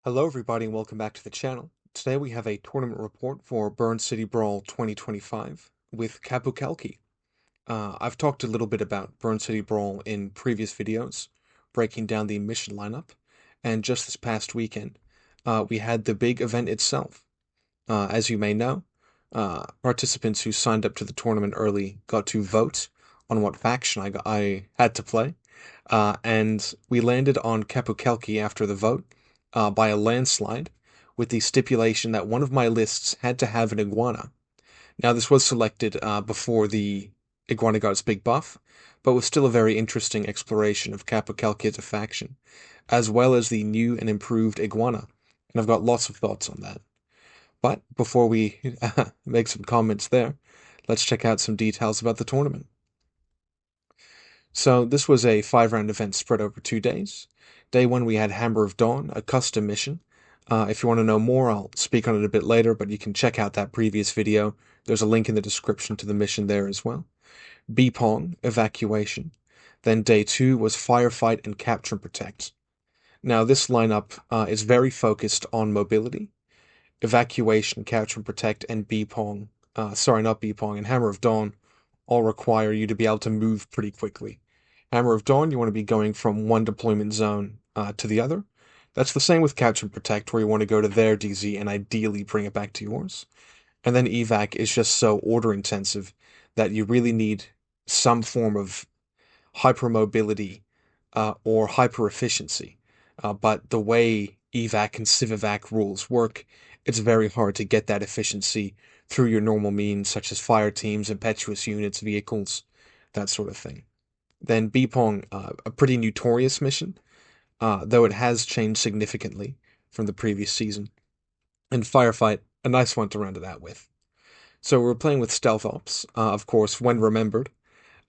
Hello everybody and welcome back to the channel. Today we have a tournament report for Burn City Brawl 2025 with Qapu Khalqi. I've talked a little bit about Burn City Brawl in previous videos, breaking down the mission lineup, and just this past weekend, we had the big event itself. As you may know, participants who signed up to the tournament early got to vote on what faction I had to play, and we landed on Qapu Khalqi after the vote by a landslide, with the stipulation that one of my lists had to have an iguana. Now, this was selected before the iguana got its big buff, but was still a very interesting exploration of Qapu Khalqi as a faction, as well as the new and improved iguana, and I've got lots of thoughts on that. But before we make some comments there, let's check out some details about the tournament. So this was a 5-round event spread over 2 days. Day 1 we had Hammer of Dawn, a custom mission. If you want to know more, I'll speak on it a bit later, but you can check out that previous video. There's a link in the description to the mission there as well. Pong, Evacuation. Then Day 2 was Firefight and Capture and Protect. Now this lineup is very focused on mobility. Evacuation, Capture and Protect, and Pong, and Hammer of Dawn all require you to be able to move pretty quickly. Hammer of Dawn, you want to be going from one deployment zone to the other. That's the same with Capture and Protect, where you want to go to their DZ and ideally bring it back to yours. And then Evac is just so order intensive that you really need some form of hypermobility or hyper efficiency. But the way Evac and Civivac rules work, it's very hard to get that efficiency through your normal means, such as fire teams, impetuous units, vehicles, that sort of thing. Then Pong, a pretty notorious mission, though it has changed significantly from the previous season. And Firefight, a nice one to round it out with. So we're playing with Stealth Ops, of course, when remembered,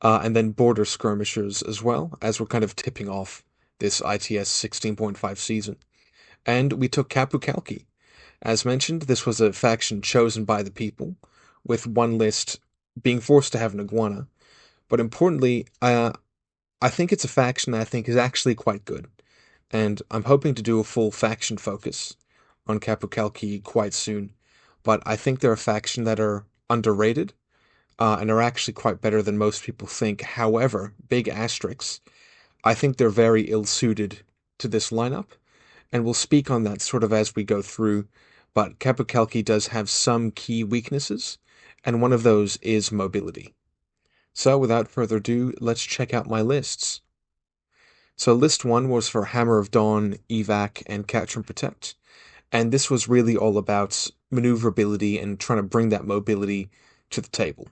and then Border Skirmishers as well, as we're kind of tipping off this ITS 16.5 season. And we took Qapu Khalqi. As mentioned, this was a faction chosen by the people, with one list being forced to have an iguana. But importantly, I think it's a faction that I think is actually quite good. And I'm hoping to do a full faction focus on Qapu Khalqi quite soon. But I think they're a faction that are underrated, and are actually quite better than most people think. However, big asterisks, I think they're very ill-suited to this lineup, and we'll speak on that sort of as we go through. But Qapu Khalqi does have some key weaknesses, and one of those is mobility. So without further ado, let's check out my lists. So list 1 was for Hammer of Dawn, Evac, and Capture and Protect, and this was really all about maneuverability and trying to bring that mobility to the table.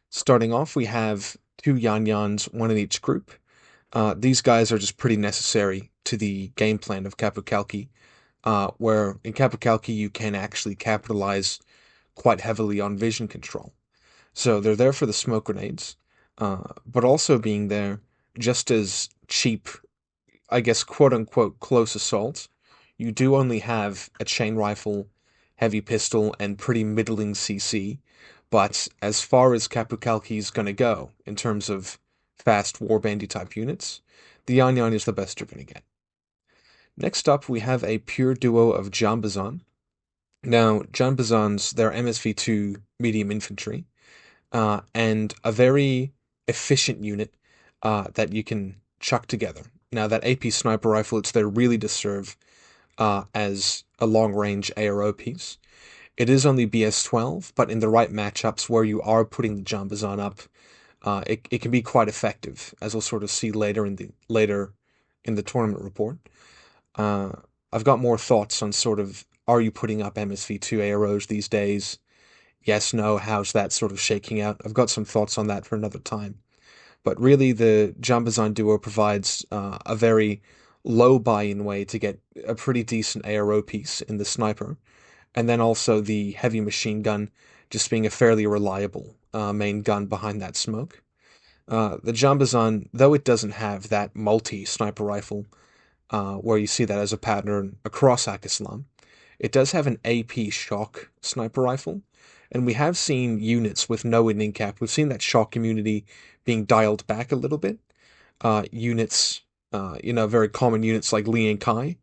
Starting off, we have 2 Yan-Yans, one in each group. These guys are just pretty necessary to the game plan of Qapu Khalqi, where in Qapu Khalqi you can actually capitalize quite heavily on vision control. So they're there for the smoke grenades, but also being there just as cheap, I guess, quote-unquote, close assault. You do only have a chain rifle, heavy pistol, and pretty middling CC, but as far as Qapu Khalqi is going to go, in terms of fast warband type units, the Yan-Yan is the best you're going to get. Next up, we have a pure duo of Jambazon. Now, Jambazons, they're MSV2 medium infantry, and a very efficient unit that you can chuck together. Now, that AP sniper rifle, it's there really to serve as a long-range ARO piece. It is only BS12, but in the right matchups where you are putting the Jambazon up, it can be quite effective, as we'll sort of see later in the tournament report. I've got more thoughts on sort of, are you putting up MSV2 AROs these days? Yes, no, how's that sort of shaking out? I've got some thoughts on that for another time. But really, the Jambazon duo provides a very low buy-in way to get a pretty decent ARO piece in the sniper, and then also the heavy machine gun just being a fairly reliable main gun behind that smoke. The Jambazon, though it doesn't have that multi-sniper rifle, where you see that as a pattern across Haqqislam, it does have an AP shock sniper rifle, and we have seen units with no ending cap. We've seen that shock immunity being dialed back a little bit. Units, very common units like Lian Kai,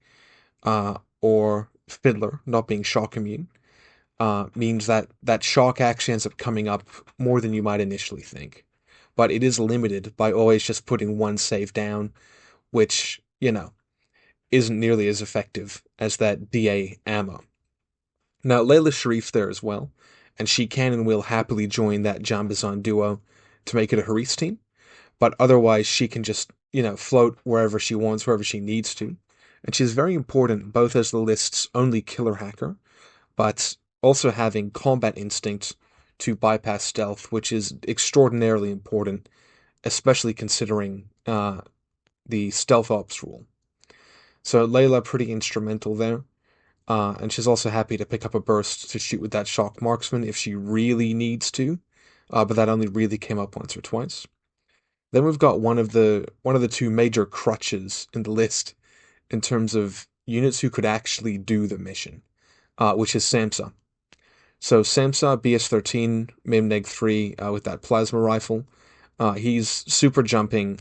or Fiddler not being shock immune means that that shock actually ends up coming up more than you might initially think. But it is limited by always just putting one save down, which, isn't nearly as effective as that DA ammo. Now, Layla Sharif there as well, and she can and will happily join that Jambazon duo to make it a Haris team, but otherwise she can just, float wherever she wants, wherever she needs to. And she's very important both as the list's only killer hacker, but also having combat instinct to bypass stealth, which is extraordinarily important, especially considering the stealth ops rule. So Layla pretty instrumental there. And she's also happy to pick up a burst to shoot with that shock marksman if she really needs to, but that only really came up once or twice. Then we've got one of the two major crutches in the list in terms of units who could actually do the mission, which is Samsa. So Samsa BS-13 Mimneg 3 with that plasma rifle. He's super jumping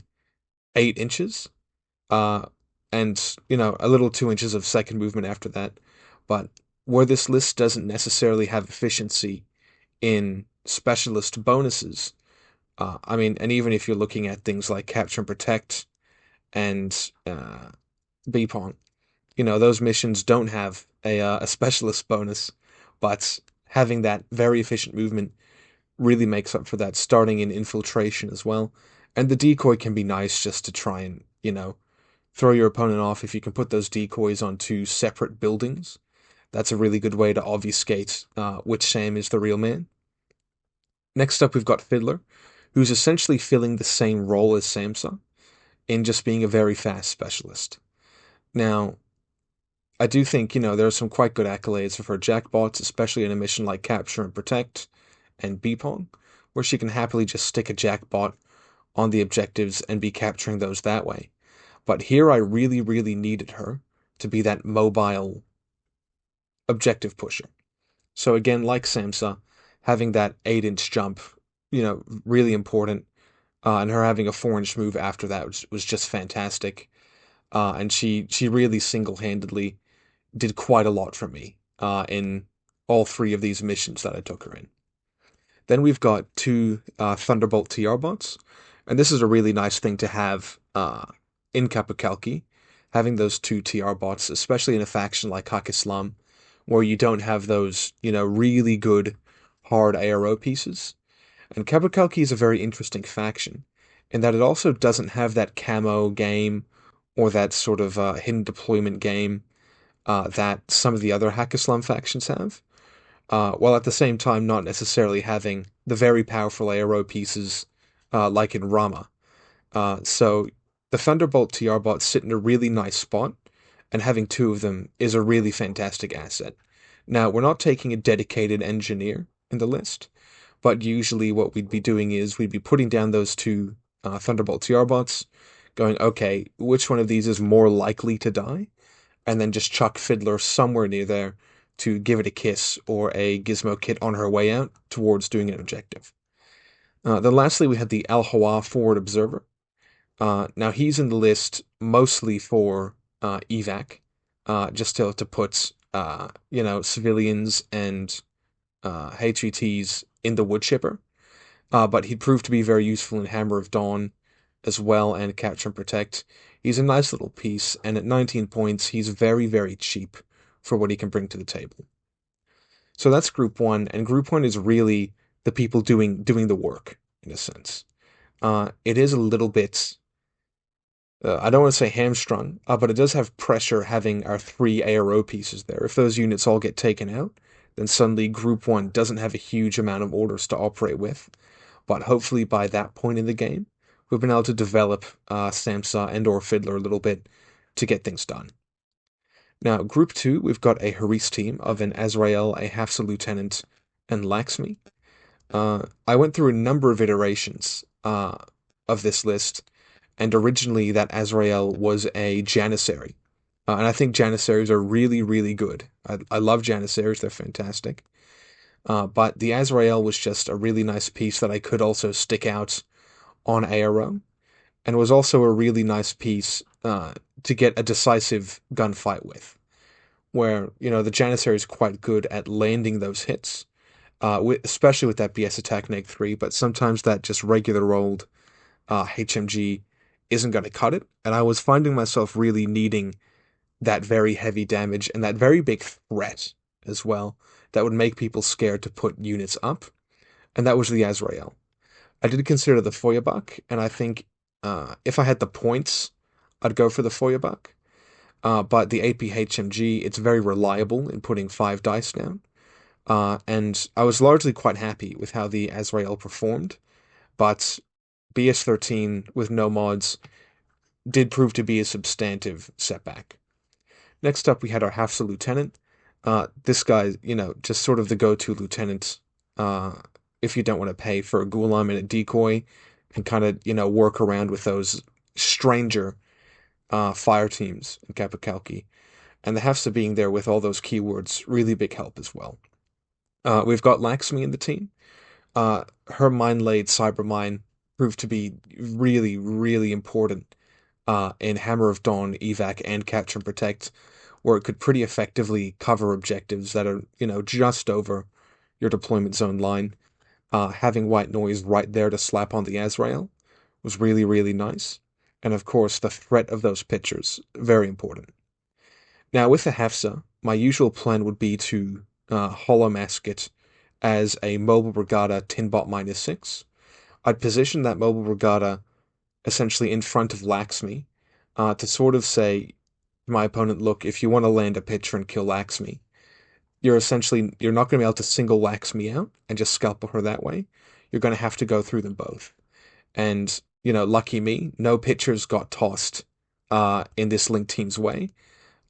8 inches, and a little 2 inches of second movement after that. But where this list doesn't necessarily have efficiency in specialist bonuses, and even if you're looking at things like Capture and Protect and BPON, those missions don't have a specialist bonus, but having that very efficient movement really makes up for that, starting in infiltration as well. And the decoy can be nice just to try and, throw your opponent off if you can put those decoys onto separate buildings. That's a really good way to obfuscate which Sam is the real man. Next up, we've got Fiddler, who's essentially filling the same role as Samsa in just being a very fast specialist. Now, I do think, there are some quite good accolades for her jackbots, especially in a mission like Capture and Protect and Beepong, where she can happily just stick a jackbot on the objectives and be capturing those that way. But here I really, really needed her to be that mobile objective pusher. So again, like Samsa, having that 8-inch jump, really important, and her having a 4-inch move after that was just fantastic. And she really single-handedly did quite a lot for me in all 3 of these missions that I took her in. Then we've got 2 Thunderbolt TR bots, and this is a really nice thing to have in Qapu Khalqi, having those 2 TR bots, especially in a faction like Haqqislam, where you don't have those, really good hard ARO pieces. And Qapu Khalqi is a very interesting faction, in that it also doesn't have that camo game, or that sort of hidden deployment game that some of the other Haqqislam factions have, while at the same time not necessarily having the very powerful ARO pieces like in Rama. So the Thunderbolt TR bots sit in a really nice spot, and having 2 of them is a really fantastic asset. Now, we're not taking a dedicated engineer in the list, but usually what we'd be doing is we'd be putting down those 2 Thunderbolt TR bots, going, okay, which one of these is more likely to die? And then just chuck Fiddler somewhere near there to give it a kiss or a gizmo kit on her way out towards doing an objective. Then lastly, we had the Al Hawa Forward Observer. Now, he's in the list mostly for evac, just to put, civilians and HVTs in the wood chipper. But he'd prove to be very useful in Hammer of Dawn as well, and Capture and Protect. He's a nice little piece, and at 19 points, he's very, very cheap for what he can bring to the table. So that's Group 1, and Group 1 is really the people doing the work, in a sense. It is a little bit, I don't want to say hamstrung, but it does have pressure having our 3 ARO pieces there. If those units all get taken out, then suddenly Group 1 doesn't have a huge amount of orders to operate with. But hopefully by that point in the game, we've been able to develop Samsa and or Fiddler a little bit to get things done. Now, Group 2, we've got a Haris team of an Azrael, a Hafsa Lieutenant, and Laxmi. I went through a number of iterations of this list, and originally that Azrael was a Janissary. And I think Janissaries are really, really good. I love Janissaries, they're fantastic. But the Azrael was just a really nice piece that I could also stick out on ARO, and was also a really nice piece to get a decisive gunfight with. where, the Janissary is quite good at landing those hits, especially with that BS attack neg 3, but sometimes that just regular old HMG isn't going to cut it, and I was finding myself really needing that very heavy damage and that very big threat as well that would make people scared to put units up, and that was the Azrael. I did consider the Feuerbach, and I think if I had the points, I'd go for the Feuerbach. But the AP HMG, it's very reliable in putting 5 dice down. And I was largely quite happy with how the Azrael performed, but BS13 with no mods did prove to be a substantive setback. Next up, we had our Hafsa Lieutenant. This guy, just sort of the go-to lieutenant if you don't want to pay for a Ghulam and a decoy and kind of, work around with those stranger fire teams in Qapu Khalqi. And the Hafsa being there with all those keywords, really big help as well. We've got Laxmi in the team. Her mine-laid cyber mine proved to be really, really important in Hammer of Dawn, evac, and Capture and Protect, where it could pretty effectively cover objectives that are, just over your deployment zone line. Having white noise right there to slap on the Azrael was really, really nice. And of course, the threat of those pictures, very important. Now, with the Hafsa, my usual plan would be to hollow mask it as a Mobile Brigada Tinbot -6. I'd position that Mobile Brigada essentially in front of Laxmi to sort of say to my opponent, look, if you want to land a picture and kill Laxmi, you're not going to be able to single Laxmi out and just scalpel her that way. You're going to have to go through them both. And, lucky me, no pictures got tossed in this Link team's way.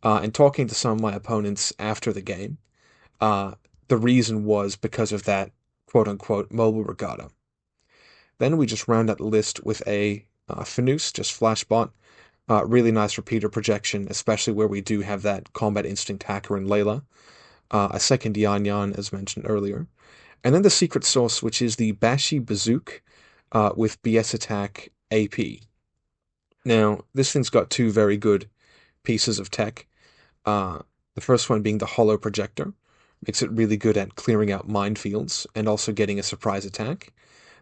And talking to some of my opponents after the game, the reason was because of that quote-unquote Mobile Brigada. Then we just round out the list with a Fanus, just Flashbot. Really nice repeater projection, especially where we do have that Combat Instinct Hacker in Layla. A second Yan Yan, as mentioned earlier. And then the secret sauce, which is the Bashi Bazook with BS Attack AP. Now, this thing's got 2 very good pieces of tech. The first one being the Hollow Projector. Makes it really good at clearing out minefields and also getting a surprise attack.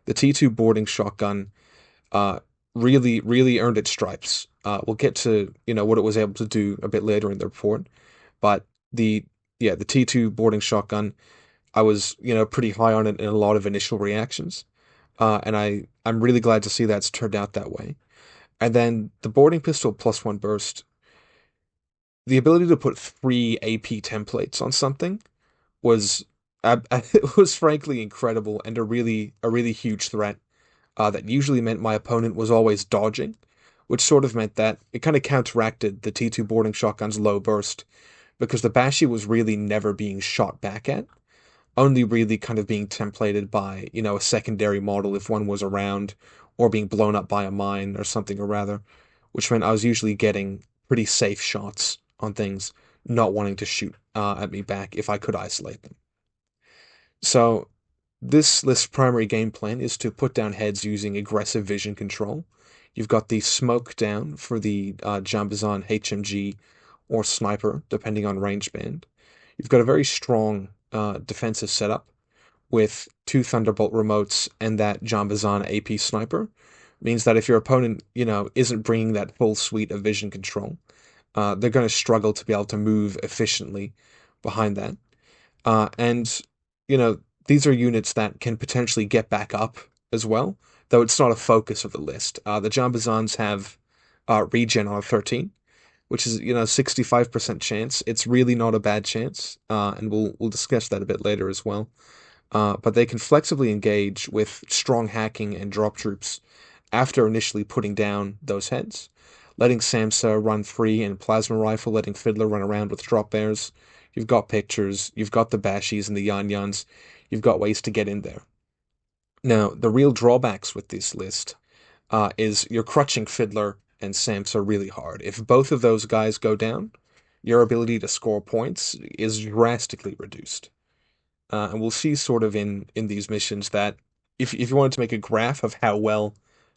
The T2 Boarding Shotgun really, really earned its stripes. We'll get to, what it was able to do a bit later in the report. But the T2 Boarding Shotgun, I was, pretty high on it in a lot of initial reactions. And I'm really glad to see that's turned out that way. And then the Boarding Pistol +1 burst. The ability to put 3 AP templates on something was it was frankly incredible and a really huge threat that usually meant my opponent was always dodging, which sort of meant that it kind of counteracted the T2 Boarding Shotgun's low burst because the Bashi was really never being shot back at, only really kind of being templated by, a secondary model if one was around or being blown up by a mine or something or rather, which meant I was usually getting pretty safe shots on things, not wanting to shoot at me back if I could isolate them. So this list's primary game plan is to put down heads using aggressive vision control. You've got the smoke down for the Jambazan HMG or sniper, depending on range band. You've got a very strong defensive setup with 2 Thunderbolt remotes and that Jambazan AP sniper. Means that if your opponent, isn't bringing that full suite of vision control, they're going to struggle to be able to move efficiently behind that. And, these are units that can potentially get back up as well, though it's not a focus of the list. The Jambazans have regen on a 13, which is, 65% chance. It's really not a bad chance, and we'll discuss that a bit later as well. But they can flexibly engage with strong hacking and drop troops after initially putting down those heads, letting Samsa run free and Plasma Rifle, letting Fiddler run around with drop bears. You've got pictures, you've got the Bashis and the Yan Yans, you've got ways to get in there. Now, the real drawbacks with this list is you're crutching Fiddler and Samsa really hard. If both of those guys go down, your ability to score points is drastically reduced. And we'll see sort of in these missions that if you wanted to make a graph of how well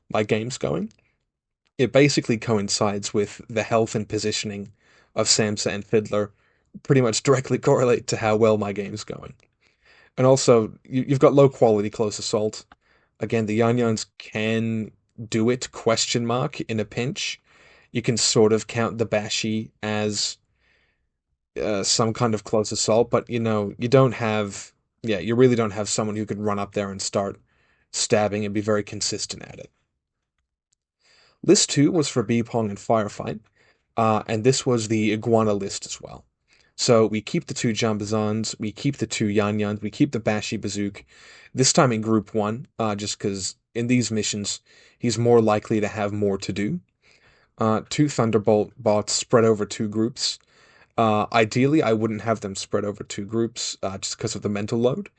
my game's going, it basically coincides with the health and positioning of Samsa and Fiddler pretty much directly correlate to how well my game's going. And also, you've got low quality close assault. Again, the Yan can do it, question mark, in a pinch. You can sort of count the Bashi as some kind of close assault, but you don't have, yeah, you really don't have someone who could run up there and start stabbing and be very consistent at it. List 2 was for Pong and Firefight, and this was the Iguana list as well. So we keep the two Jambazans, we keep the two Yanyans, we keep the Bashi Bazook, this time in Group 1, just because in these missions, he's more likely to have more to do. Two Thunderbolt bots spread over two groups. Ideally, I wouldn't have them spread over two groups, just because of the mental load.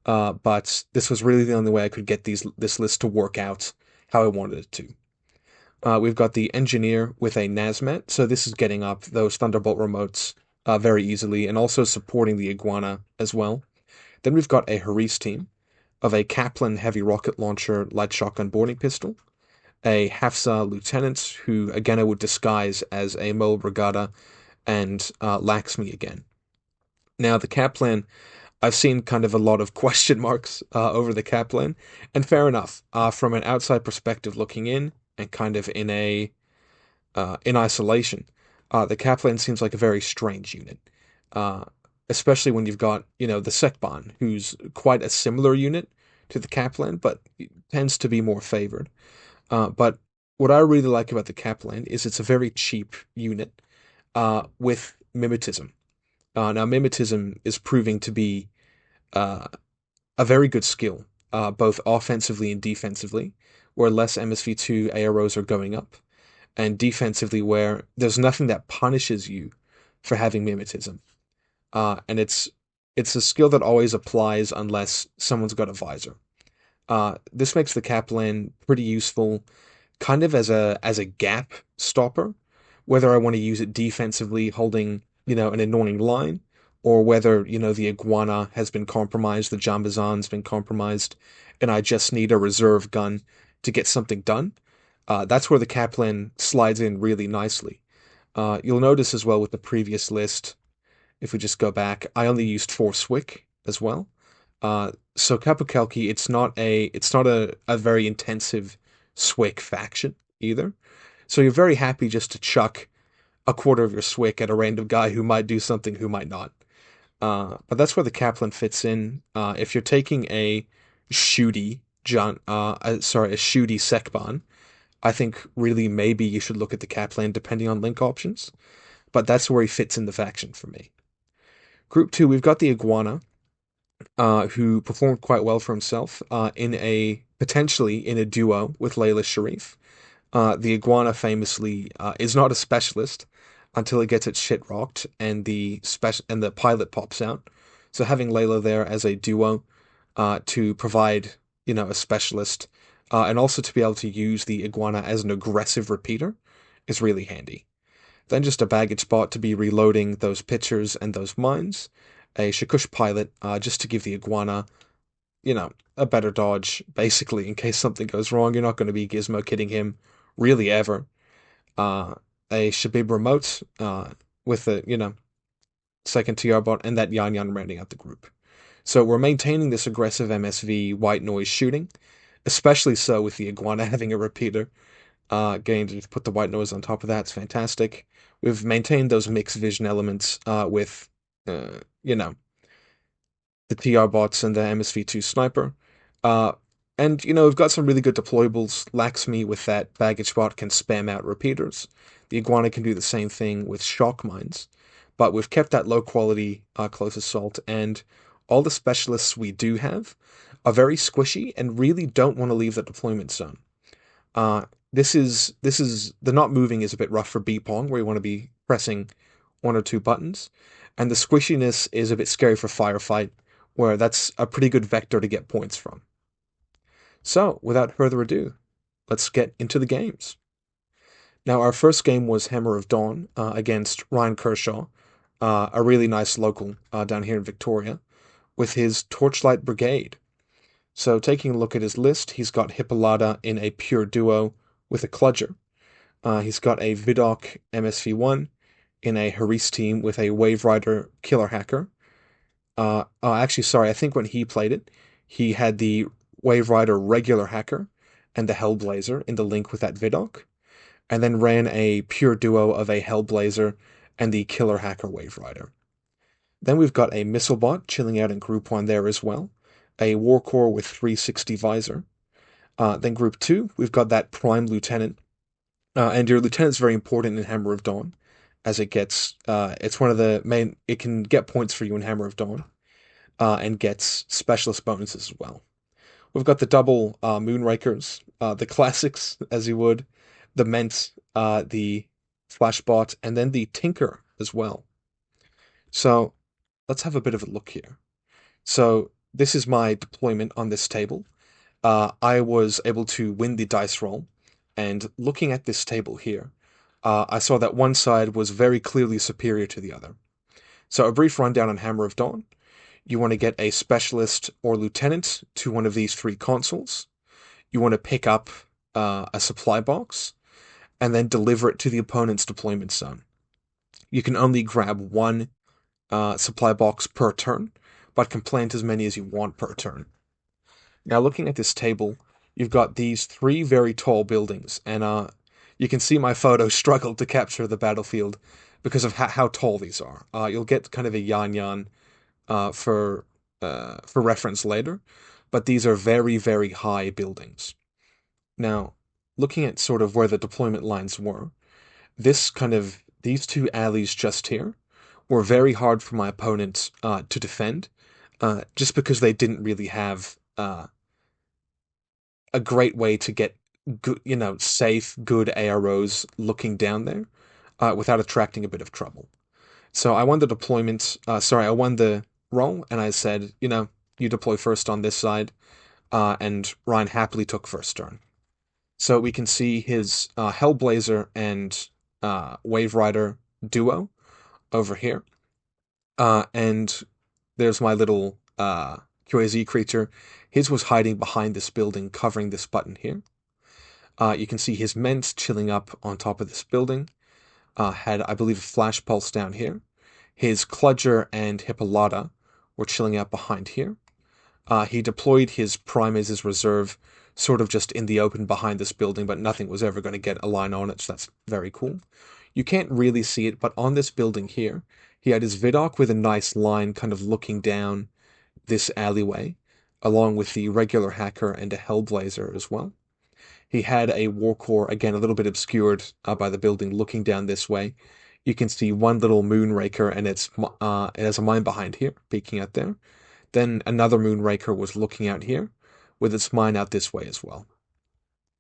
But this was really the only way I could get this list to work out how I wanted it to. We've got the Engineer with a Nazmet, so this is getting up those Thunderbolt remotes very easily, and also supporting the Iguana as well. Then we've got a Haris team of a Kaplan heavy rocket launcher light shotgun boarding pistol, a Hafsa lieutenant, who again I would disguise as a Mole Brigada, and Laxmi again. Now the Kaplan, I've seen kind of a lot of question marks over the Kaplan, and fair enough. From an outside perspective looking in, and kind of in isolation, the Kaplan seems like a very strange unit. Especially when you've got, the Sekban, who's quite a similar unit to the Kaplan, but tends to be more favored. But what I really like about the Kaplan is it's a very cheap unit with mimetism. Now, mimetism is proving to be a very good skill, both offensively and defensively, where less MSV2 AROs are going up, and defensively where there's nothing that punishes you for having mimetism. And it's a skill that always applies unless someone's got a visor. This makes the Kaplan pretty useful, kind of as a gap stopper, whether I want to use it defensively, holding an annoying line, or whether the Iguana has been compromised, the Jambazan's been compromised, and I just need a reserve gun to get something done. That's where the Kaplan slides in really nicely. You'll notice as well with the previous list, if we just go back, I only used 4 Swick as well. So Qapu Khalqi, it's not a very intensive Swick faction either. So you're very happy just to chuck a quarter of your Swick at a random guy who might do something, who might not. But that's where the Kaplan fits in. If you're taking a shooty Sekban, I think really maybe you should look at the Kaplan depending on link options. But that's where he fits in the faction for me. Group 2, we've got the Iguana, who performed quite well for himself potentially in a duo with Layla Sharif. The Iguana famously is not a specialist until it gets its shit rocked and the pilot pops out. So having Layla there as a duo to provide a specialist and also to be able to use the Iguana as an aggressive repeater is really handy. Then just a baggage bot to be reloading those pitchers and those mines. A Shakush pilot just to give the Iguana, a better dodge, basically, in case something goes wrong. You're not going to be gizmo kidding him, really, ever. A Shabib remote with a, second TR bot, and that Yan Yan rounding out the group. So we're maintaining this aggressive MSV white noise shooting, especially so with the Iguana having a repeater. Getting to put the white noise on top of that's fantastic. We've maintained those mixed vision elements with, the TR bots and the MSV2 sniper. And, we've got some really good deployables. Laxmi with that baggage bot can spam out repeaters. The Iguana can do the same thing with shock mines. But we've kept that low quality close assault, and all the specialists we do have are very squishy and really don't want to leave the deployment zone. This is the not moving is a bit rough for Pong, where you want to be pressing 1 or 2 buttons, and the squishiness is a bit scary for Firefight, where that's a pretty good vector to get points from. So, without further ado, let's get into the games. Now, our first game was Hammer of Dawn against Ryan Kershaw, a really nice local down here in Victoria, with his Torchlight Brigade. So, taking a look at his list, he's got Hippolyta in a pure duo with a Kludger. He's got a Vidok MSV1 in a Haris team with a Wave Rider Killer Hacker. Actually, sorry, I think when he played it, he had the Wave Rider Regular Hacker and the Hellblazer in the link with that Vidocq, and then ran a pure duo of a Hellblazer and the Killer Hacker Wave Rider. Then we've got a Missile Bot chilling out in Group 1 there as well, a Warcore with 360 Visor. Then Group 2, we've got that Prime Lieutenant, and your Lieutenant's very important in Hammer of Dawn, as it's one of the main, it can get points for you in Hammer of Dawn, and gets specialist bonuses as well. We've got the double Moonrakers, the classics, as you would, the Ment, the Flashbot, and then the Tinker as well. So let's have a bit of a look here. So this is my deployment on this table. I was able to win the dice roll, and looking at this table here, I saw that one side was very clearly superior to the other. So a brief rundown on Hammer of Dawn. You want to get a specialist or lieutenant to one of these 3 consoles. You want to pick up a supply box, and then deliver it to the opponent's deployment zone. You can only grab 1 supply box per turn, but can plant as many as you want per turn. Now, looking at this table, you've got these 3 very tall buildings, and you can see my photo struggled to capture the battlefield because of how tall these are. You'll get kind of a yan for reference later, but these are very, very high buildings. Now, looking at sort of where the deployment lines were, these 2 alleys just here were very hard for my opponent to defend, just because they didn't really have a great way to get good, safe, good AROs looking down there without attracting a bit of trouble. So I won the I won the roll, and I said, you deploy first on this side, and Ryan happily took first turn. So we can see his Hellblazer and Wave Rider duo over here. And there's my little QAZ creature. His was hiding behind this building, covering this button here. You can see his Ment chilling up on top of this building. Had, I believe, a Flash Pulse down here. His Kludger and Hippolyta were chilling out behind here. He deployed his Prime as his reserve, sort of just in the open behind this building, but nothing was ever going to get a line on it, so that's very cool. You can't really see it, but on this building here, he had his Vidocq with a nice line kind of looking down this alleyway, along with the regular hacker and a Hellblazer as well. He had a Warcore, again, a little bit obscured by the building, looking down this way. You can see one little Moonraker, and it has a mine behind here, peeking out there. Then another Moonraker was looking out here, with its mine out this way as well.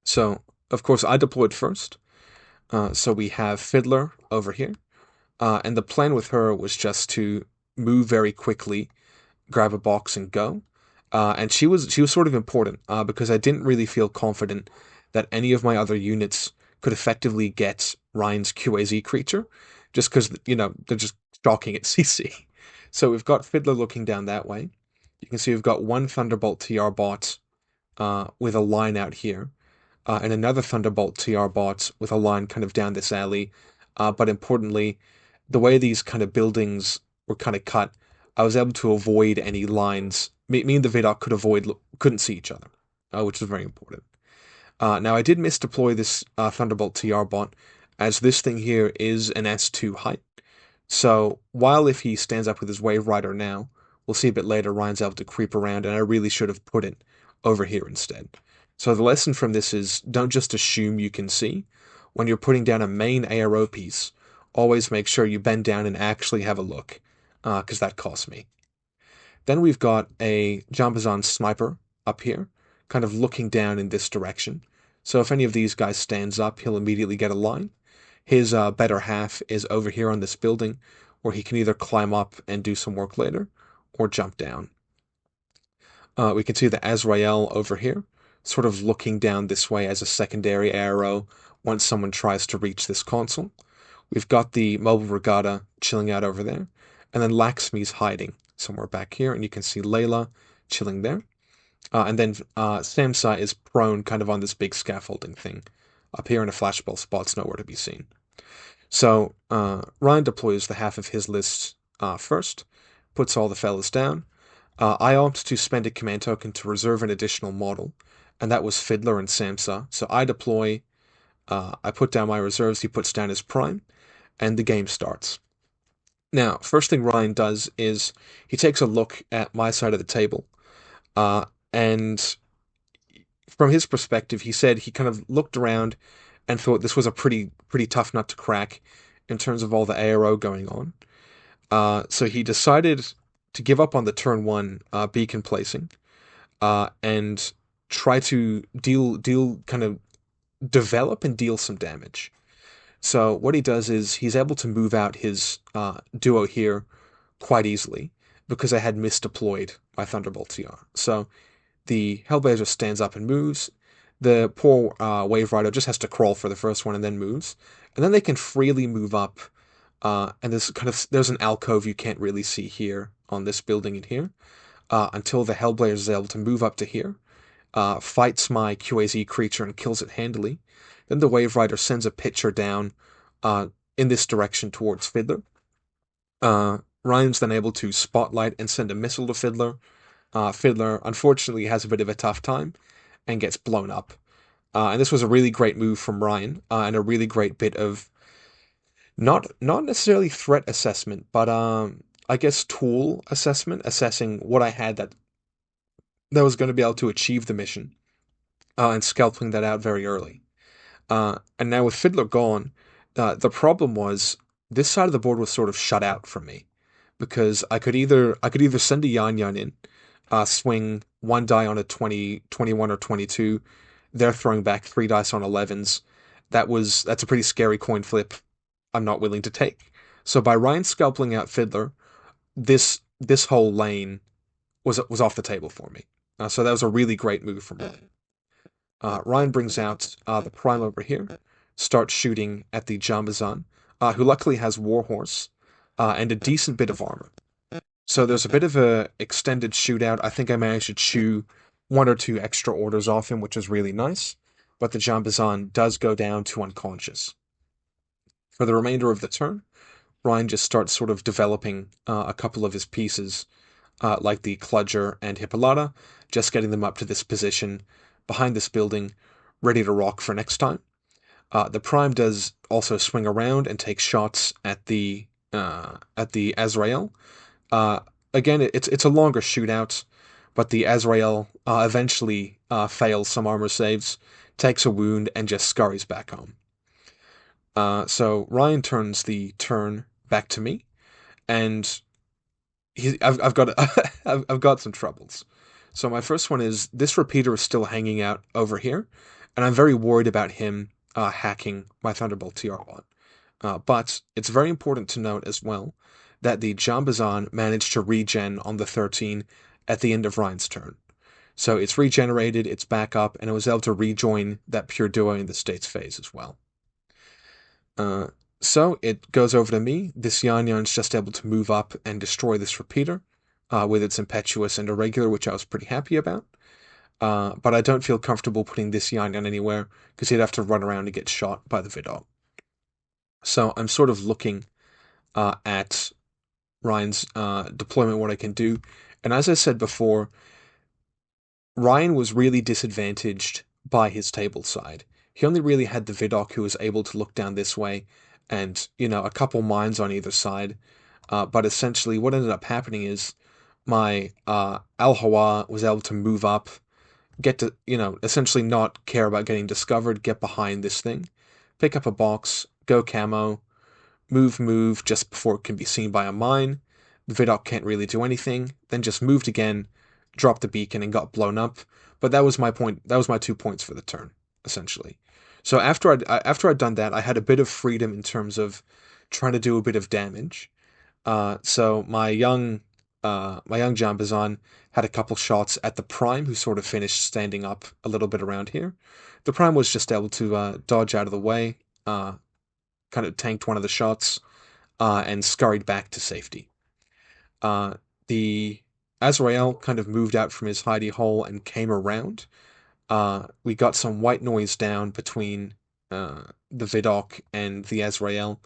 So, of course, I deployed first. So we have Fiddler over here. And the plan with her was just to move very quickly, grab a box, and go. And she was sort of important, because I didn't really feel confident that any of my other units could effectively get Ryan's QAZ creature, just because, they're just stalking at CC. So we've got Fiddler looking down that way. You can see we've got one Thunderbolt TR bot with a line out here, and another Thunderbolt TR bot with a line kind of down this alley. But importantly, the way these kind of buildings were kind of cut, I was able to avoid any lines. Me and the Vidocq couldn't see each other, which was very important. Now, I did misdeploy this Thunderbolt TR bot, as this thing here is an S2 height. So, while if he stands up with his Wave Rider now, we'll see a bit later, Ryan's able to creep around, and I really should have put it over here instead. So the lesson from this is, don't just assume you can see. When you're putting down a main ARO piece, always make sure you bend down and actually have a look, because that cost me. Then we've got a Jambazon Sniper up here, kind of looking down in this direction. So if any of these guys stands up, he'll immediately get a line. His better half is over here on this building, where he can either climb up and do some work later, or jump down. We can see the Azrael over here, sort of looking down this way as a secondary arrow once someone tries to reach this console. We've got the Mobile Regatta chilling out over there, and then Laxmi's hiding somewhere back here, and you can see Layla chilling there. And then Samsa is prone kind of on this big scaffolding thing up here, and a flashball spot's nowhere to be seen. So Ryan deploys the half of his list first, puts all the fellas down. I opt to spend a command token to reserve an additional model, and that was Fiddler and Samsa. So I deploy, I put down my reserves, he puts down his prime, and the game starts. Now, first thing Ryan does is he takes a look at my side of the table, and from his perspective, he said he kind of looked around and thought this was a pretty tough nut to crack in terms of all the ARO going on. So he decided to give up on the turn one beacon placing and try to deal kind of develop and deal some damage. So what he does is he's able to move out his duo here quite easily because I had misdeployed my Thunderbolt TR. So the Hellblazer stands up and moves. The poor Wave Rider just has to crawl for the first one and then moves. And then they can freely move up. And there's an alcove you can't really see here on this building in here until the Hellblazer is able to move up to here, fights my QAZ creature and kills it handily. Then the Wave Rider sends a pitcher down in this direction towards Fiddler. Ryan's then able to spotlight and send a missile to Fiddler. Fiddler unfortunately has a bit of a tough time and gets blown up. And this was a really great move from Ryan and a really great bit of not necessarily threat assessment, but I guess tool assessment, assessing what I had that was going to be able to achieve the mission, and scalping that out very early. And now with Fiddler gone, the problem was this side of the board was sort of shut out from me because I could either send a Yan Yan in, swing one die on a 20, 21, or 22. They're throwing back three dice on 11s. That's a pretty scary coin flip I'm not willing to take. So by Ryan scalping out Fiddler, this whole lane was off the table for me. So that was a really great move from Ryan. Ryan brings out the Prime over here, starts shooting at the Jambazan, who luckily has Warhorse and a decent bit of armor. So there's a bit of a extended shootout. I think I managed to chew one or two extra orders off him, which was really nice. But the Jambazan does go down to unconscious. For the remainder of the turn, Ryan just starts sort of developing a couple of his pieces, like the Kludger and Hippolyta, just getting them up to this position behind this building, ready to rock for next time. The Prime does also swing around and take shots at the Azrael. Again, it's a longer shootout, but the Azrael eventually fails some armor saves, takes a wound, and just scurries back home. So Ryan turns the turn back to me, and I've got I've got some troubles. So my first one is this repeater is still hanging out over here, and I'm very worried about him hacking my Thunderbolt TR1. But it's very important to note as well that the Jambazan managed to regen on the 13 at the end of Ryan's turn. So it's regenerated, it's back up, and it was able to rejoin that pure duo in the states phase as well. So it goes over to me. This Yan Yan's just able to move up and destroy this repeater with its impetuous and irregular, which I was pretty happy about. But I don't feel comfortable putting this Yan Yan anywhere because he'd have to run around and get shot by the Vidal. So I'm sort of looking at Ryan's deployment, what I can do. And as I said before, Ryan was really disadvantaged by his table side. He only really had the Vidok who was able to look down this way and, a couple mines on either side. But essentially what ended up happening is my Al-Hawa was able to move up, get to, essentially not care about getting discovered, get behind this thing, pick up a box, go camo, move just before it can be seen by a mine. The Vidok can't really do anything, then just moved again, dropped the beacon and got blown up. But that was my point. That was my 2 points for the turn, essentially. So after I'd done that, I had a bit of freedom in terms of trying to do a bit of damage. So my young Jambazan had a couple shots at the Prime, who sort of finished standing up a little bit around here. The Prime was just able to dodge out of the way, kind of tanked one of the shots, and scurried back to safety. The Azrael kind of moved out from his hidey hole and came around. We got some white noise down between the Vidocq and the Azrael,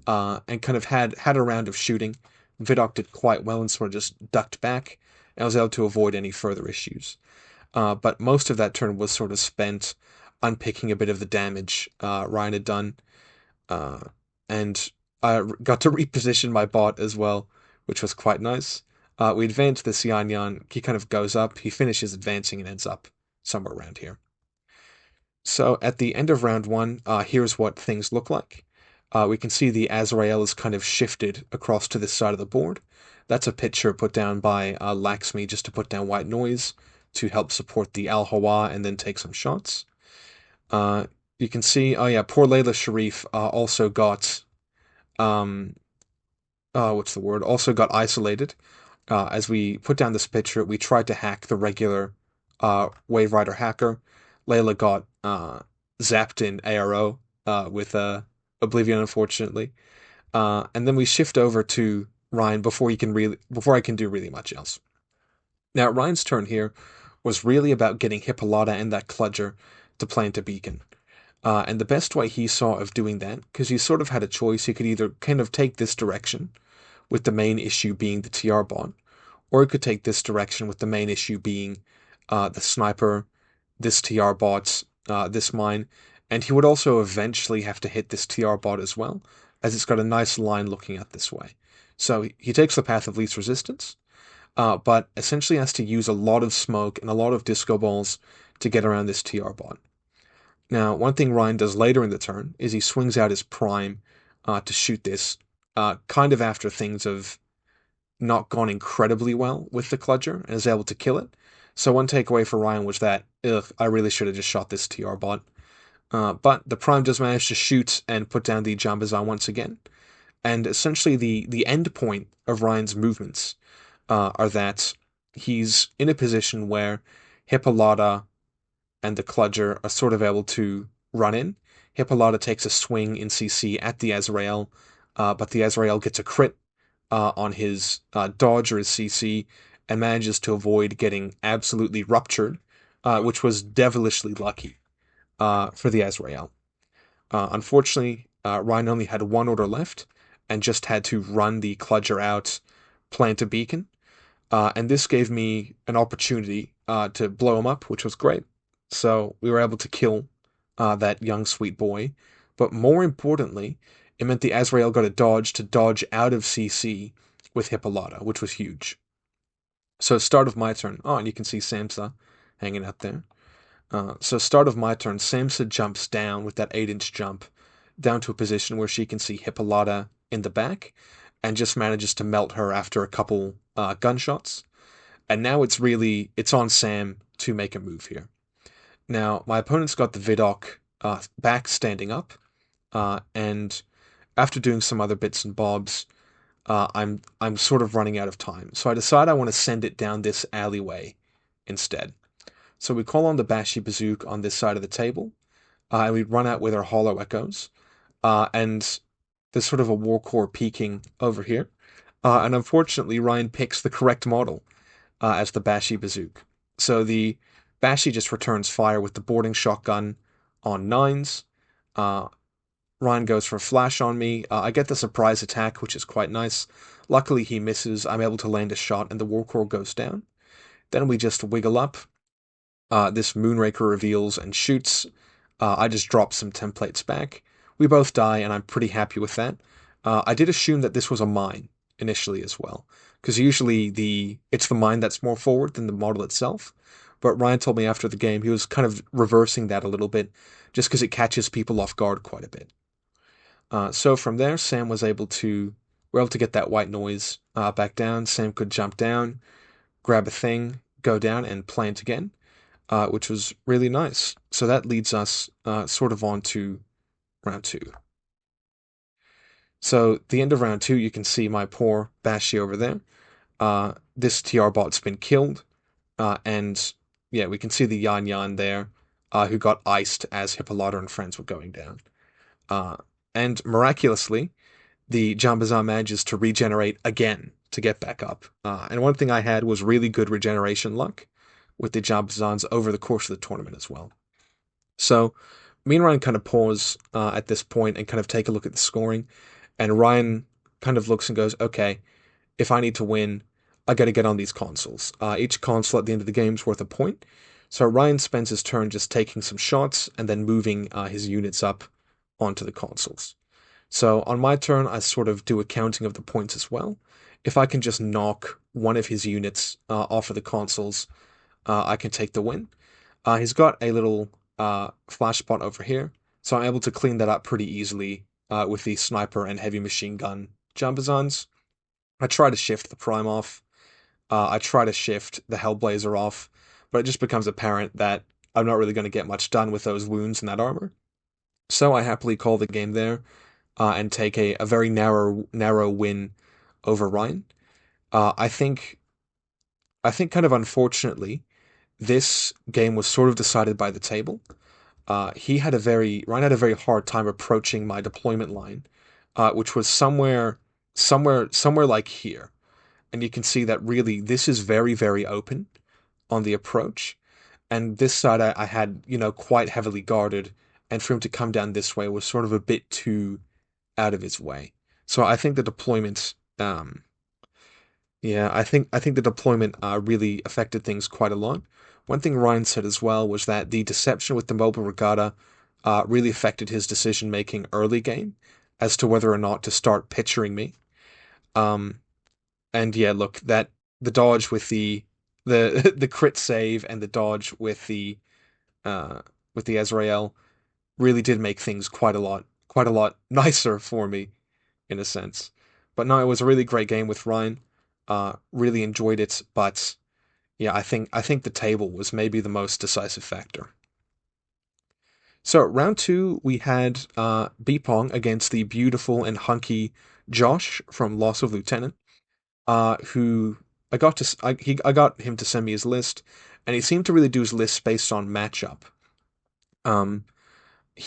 and kind of had a round of shooting. Vidocq did quite well and sort of just ducked back, and was able to avoid any further issues. But most of that turn was sort of spent unpicking a bit of the damage Ryan had done, uh, and I got to reposition my bot as well, which was quite nice. We advance this Yan Yan. He kind of goes up, he finishes advancing and ends up somewhere around here. So at the end of round one, here's what things look like. We can see the Azrael is kind of shifted across to this side of the board. That's a picture put down by Laxmi just to put down white noise to help support the Al Hawa and then take some shots. You can see, oh yeah, poor Layla Sharif also got, what's the word? Also got isolated. As we put down this picture, we tried to hack the regular Wave Rider hacker. Layla got zapped in ARO with Oblivion, unfortunately. And then we shift over to Ryan before I can do really much else. Now Ryan's turn here was really about getting Hippolyta and that Kludger to plant a beacon. And the best way he saw of doing that, because he sort of had a choice, he could either kind of take this direction, with the main issue being the TR bot, or he could take this direction with the main issue being the sniper, this TR bot, this mine, and he would also eventually have to hit this TR bot as well, as it's got a nice line looking at this way. So he takes the path of least resistance, but essentially has to use a lot of smoke and a lot of disco balls to get around this TR bot. Now, one thing Ryan does later in the turn is he swings out his prime to shoot this, kind of after things have not gone incredibly well with the Kludger, and is able to kill it. So one takeaway for Ryan was that, I really should have just shot this TR bot. But the prime does manage to shoot and put down the Jambazan once again. And essentially the end point of Ryan's movements are that he's in a position where Hippolyta and the Kludger are sort of able to run in. Hippolyta takes a swing in CC at the Azrael, but the Azrael gets a crit on his dodge or his CC and manages to avoid getting absolutely ruptured, which was devilishly lucky for the Azrael. Unfortunately, Ryan only had one order left and just had to run the Kludger out, plant a beacon, and this gave me an opportunity to blow him up, which was great. So we were able to kill that young sweet boy, but more importantly, it meant the Azrael got a dodge to dodge out of CC with Hippolyta, which was huge. So start of my turn. Oh, and you can see Samsa hanging out there. So start of my turn, Samsa jumps down with that 8-inch jump down to a position where she can see Hippolyta in the back and just manages to melt her after a couple gunshots. And now it's on Sam to make a move here. Now, my opponent's got the Vidocq back standing up, and after doing some other bits and bobs, I'm sort of running out of time. So I decide I want to send it down this alleyway instead. So we call on the Bashi Bazook on this side of the table, and we run out with our Hollow Echoes, and there's sort of a Warcore peeking over here. And unfortunately, Ryan picks the correct model as the Bashi Bazook. So the Bashi just returns fire with the boarding shotgun on 9s. Ryan goes for a flash on me. I get the surprise attack, which is quite nice. Luckily, he misses. I'm able to land a shot, and the Warcore goes down. Then we just wiggle up. This Moonraker reveals and shoots. I just drop some templates back. We both die, and I'm pretty happy with that. I did assume that this was a mine initially as well, because usually it's the mine that's more forward than the model itself. But Ryan told me after the game he was kind of reversing that a little bit, just because it catches people off guard quite a bit. So from there, Sam was able to get that white noise back down. Sam could jump down, grab a thing, go down, and plant again, which was really nice. So that leads us sort of on to round 2. So the end of round 2, you can see my poor Bashi over there. This TR bot's been killed, and yeah, we can see the Yan Yan there, who got iced as Hippolyta and friends were going down. And miraculously, the Jambazan manages to regenerate again to get back up. And one thing I had was really good regeneration luck with the Jambazans over the course of the tournament as well. So me and Ryan kind of pause at this point and kind of take a look at the scoring, and Ryan kind of looks and goes, "Okay, if I need to win, I got to get on these consoles. Each console at the end of the game is worth a point." So Ryan spends his turn just taking some shots and then moving his units up onto the consoles. So on my turn, I sort of do a counting of the points as well. If I can just knock one of his units off of the consoles, I can take the win. He's got a little flash spot over here, so I'm able to clean that up pretty easily with the sniper and heavy machine gun jumbazons. I try to shift the prime off. I try to shift the Hellblazer off, but it just becomes apparent that I'm not really going to get much done with those wounds and that armor. So I happily call the game there and take a very narrow win over Ryan. I think kind of unfortunately, this game was sort of decided by the table. Ryan had a very hard time approaching my deployment line, which was somewhere like here. And you can see that really this is very, very open on the approach. And this side I had, quite heavily guarded, and for him to come down this way was sort of a bit too out of his way. So I think the deployment, yeah, I think the deployment really affected things quite a lot. One thing Ryan said as well was that the deception with the mobile regatta really affected his decision making early game as to whether or not to start picturing me. Um, and yeah, look, that the dodge with the the crit save and the dodge uh with the Ezreal really did make things quite a lot nicer for me in a sense. But no, it was a really great game with Ryan. Really enjoyed it, but yeah, I think the table was maybe the most decisive factor. So round two, we had Bpong against the beautiful and hunky Josh from Loss of Lieutenant, who I got him to send me his list, and he seemed to really do his list based on matchup. Um,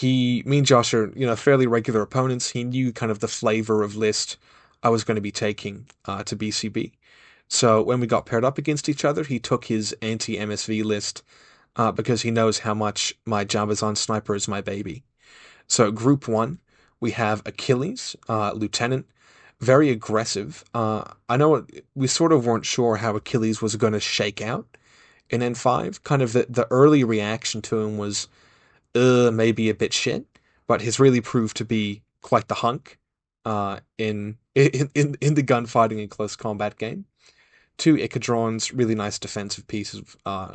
me and Josh are, fairly regular opponents. He knew kind of the flavor of list I was going to be taking to BCB. So when we got paired up against each other, he took his anti-MSV list because he knows how much my Jambazon sniper is my baby. So group one, we have Achilles, Lieutenant, very aggressive. I know we sort of weren't sure how Achilles was going to shake out in N5. Kind of the early reaction to him was maybe a bit shit, but has really proved to be quite the hunk in the gunfighting and close combat game. Two Icadrons, really nice defensive pieces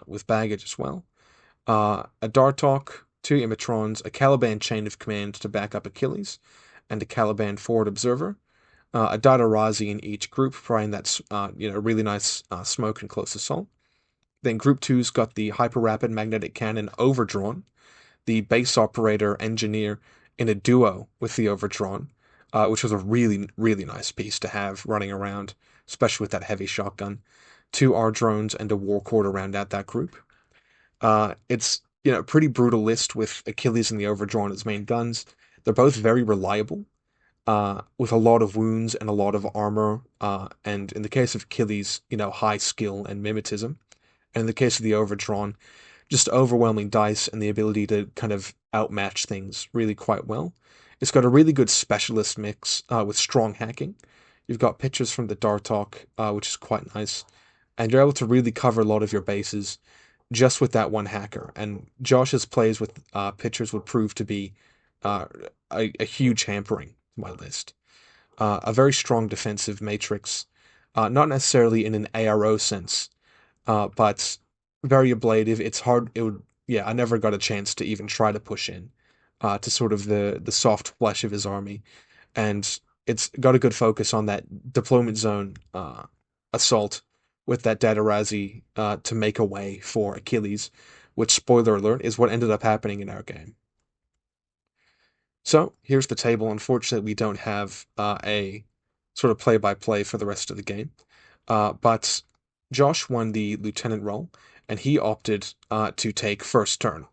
with baggage as well. A Dartok, two Imitrons, a Caliban chain of command to back up Achilles, and a Caliban forward observer. A Dadarazi in each group, providing that really nice smoke and close assault. Then Group Two's got the hyper rapid magnetic cannon overdrawn, the base operator engineer in a duo with the overdrawn, which was a really, really nice piece to have running around, especially with that heavy shotgun. Two R drones and a warcord to round out that group. It's a pretty brutal list with Achilles and the overdrawn as main guns. They're both very reliable, with a lot of wounds and a lot of armor, and in the case of Achilles, high skill and mimetism. And in the case of the overdrawn, just overwhelming dice and the ability to kind of outmatch things really quite well. It's got a really good specialist mix with strong hacking. You've got pictures from the Dartok, which is quite nice, and you're able to really cover a lot of your bases just with that one hacker. And Josh's plays with pictures would prove to be uh, a huge hampering to my list. A very strong defensive matrix, not necessarily in an ARO sense, but very ablative. It's hard. Yeah, I never got a chance to even try to push in to sort of the soft flesh of his army, and it's got a good focus on that deployment zone assault with that Dadarazi to make a way for Achilles, which, spoiler alert, is what ended up happening in our game. So here's the table. Unfortunately, we don't have a sort of play-by-play for the rest of the game, but Josh won the lieutenant role, and he opted to take first turn.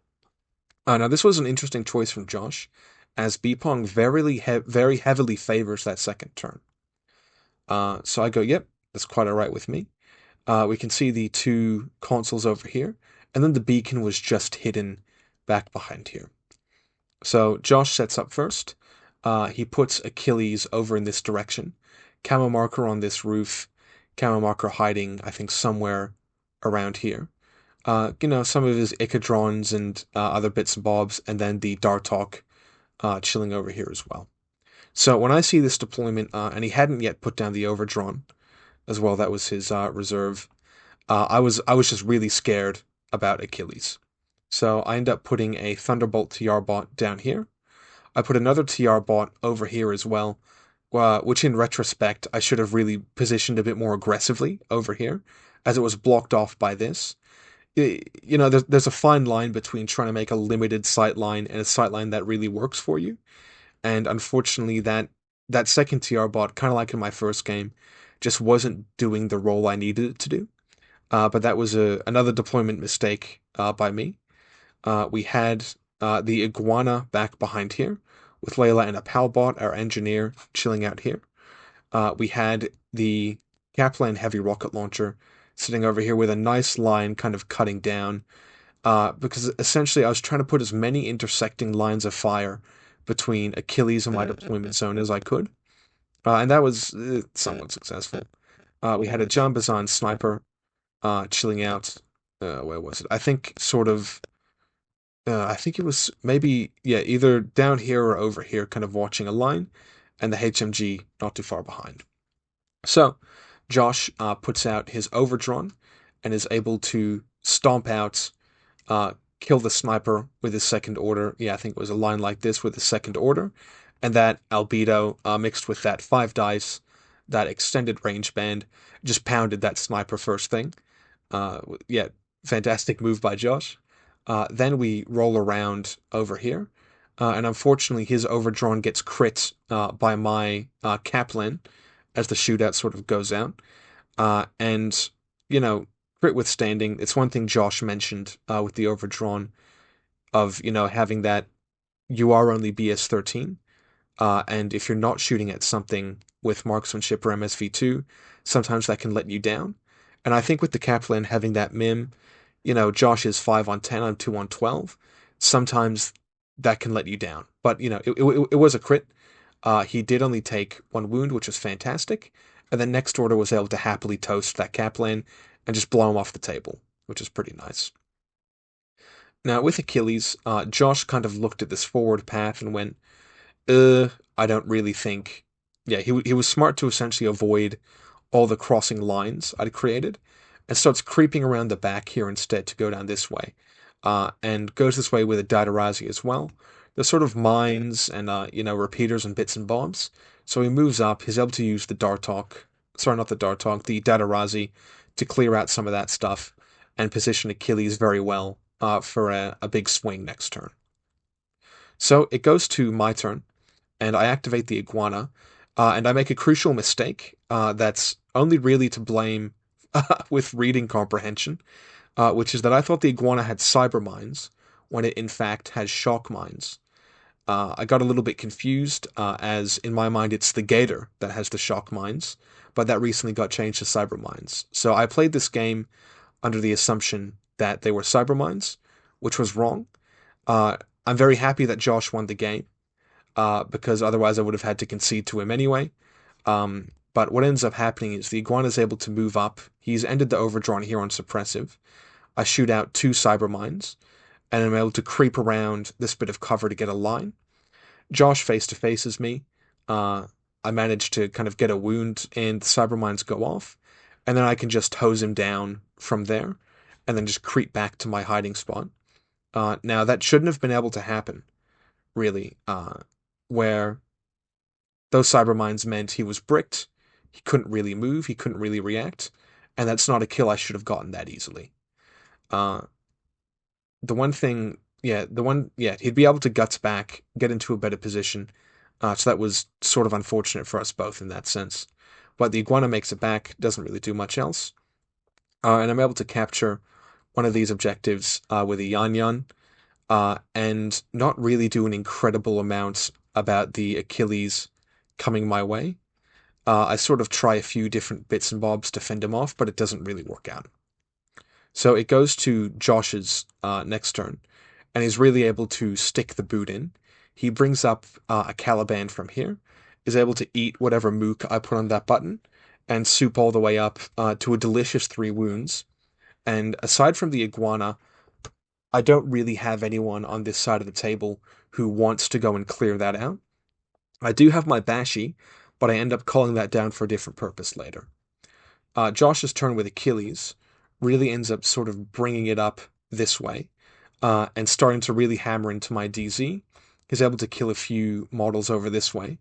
Now, this was an interesting choice from Josh, as Bpong very heavily favors that second turn. So I go, yep, that's quite alright with me. We can see the two consoles over here, and then the beacon was just hidden back behind here. So Josh sets up first. He puts Achilles over in this direction. Camo marker on this roof. Camo marker hiding, I think, somewhere around here. Some of his Icadrons and other bits and bobs, and then the Dartok chilling over here as well. So when I see this deployment, and he hadn't yet put down the Overdrawn as well, that was his reserve. I was just really scared about Achilles. So I end up putting a Thunderbolt TR bot down here. I put another TR bot over here as well, which in retrospect I should have really positioned a bit more aggressively over here, as it was blocked off by this. There's a fine line between trying to make a limited sightline and a sightline that really works for you. And unfortunately, that second TR bot, kind of like in my first game, just wasn't doing the role I needed it to do. But that was another deployment mistake by me. We had the Iguana back behind here, with Layla and a Palbot, our engineer, chilling out here. We had the Kaplan heavy rocket launcher sitting over here with a nice line kind of cutting down, because essentially I was trying to put as many intersecting lines of fire between Achilles and my deployment zone as I could, and that was somewhat successful. We had a Jambazan sniper chilling out. Where was it? I think sort of. I think it was maybe, yeah, either down here or over here, kind of watching a line, and the HMG not too far behind. So, Josh puts out his Overdrawn and is able to stomp out, kill the sniper with his second order. Yeah, I think it was a line like this with his second order. And that albedo mixed with that 5 dice, that extended range band, just pounded that sniper first thing. Yeah, fantastic move by Josh. Then we roll around over here, and unfortunately his Overdrawn gets crit by my Kaplan as the shootout sort of goes out. And, crit withstanding, it's one thing Josh mentioned with the Overdrawn of, having that you are only BS13, and if you're not shooting at something with marksmanship or MSV2, sometimes that can let you down. And I think with the Kaplan having that MIM, Josh is 5 on 10, I'm 2 on 12. Sometimes that can let you down. But, it was a crit. He did only take 1 wound, which was fantastic. And then next order was able to happily toast that Kaplan and just blow him off the table, which is pretty nice. Now, with Achilles, Josh kind of looked at this forward path and went, I don't really think. Yeah, he was smart to essentially avoid all the crossing lines I'd created, and starts creeping around the back here instead to go down this way, and goes this way with a Daidarazi as well. There's sort of mines and repeaters and bits and bobs. So he moves up. He's able to use the Dartok, sorry, not the Dartok, the Daidarazi, to clear out some of that stuff and position Achilles very well for a big swing next turn. So it goes to my turn, and I activate the Iguana, and I make a crucial mistake that's only really to blame with reading comprehension, which is that I thought the Iguana had cyber mines when it in fact has shock mines. I got a little bit confused, as in my mind it's the Gator that has the shock mines, but that recently got changed to cyber mines. So I played this game under the assumption that they were cyber mines, which was wrong. I'm very happy that Josh won the game, because otherwise I would have had to concede to him anyway. But what ends up happening is the Iguana is able to move up. He's ended the Overdrawn here on suppressive. I shoot out 2 cyber mines, and I'm able to creep around this bit of cover to get a line. Josh face-to-faces me. I manage to kind of get a wound, and the cyber mines go off, and then I can just hose him down from there, and then just creep back to my hiding spot. Now, that shouldn't have been able to happen, really, where those cyber mines meant he was bricked, he couldn't really move, he couldn't really react, and that's not a kill I should have gotten that easily. The one thing, he'd be able to guts back, get into a better position, so that was sort of unfortunate for us both in that sense. But the Iguana makes it back, doesn't really do much else. And I'm able to capture one of these objectives with a Yan Yan, and not really do an incredible amount about the Achilles coming my way. I sort of try a few different bits and bobs to fend him off, but it doesn't really work out. So it goes to Josh's next turn, and he's really able to stick the boot in. he brings up a Caliban from here, is able to eat whatever mook I put on that button, and soup all the way up to a delicious 3 wounds. And aside from the iguana, I don't really have anyone on this side of the table who wants to go and clear that out. I do have my Bashi, but I end up calling that down for a different purpose later. Josh's turn with Achilles really ends up sort of bringing it up this way and starting to really hammer into my DZ. He's able to kill a few models over this way,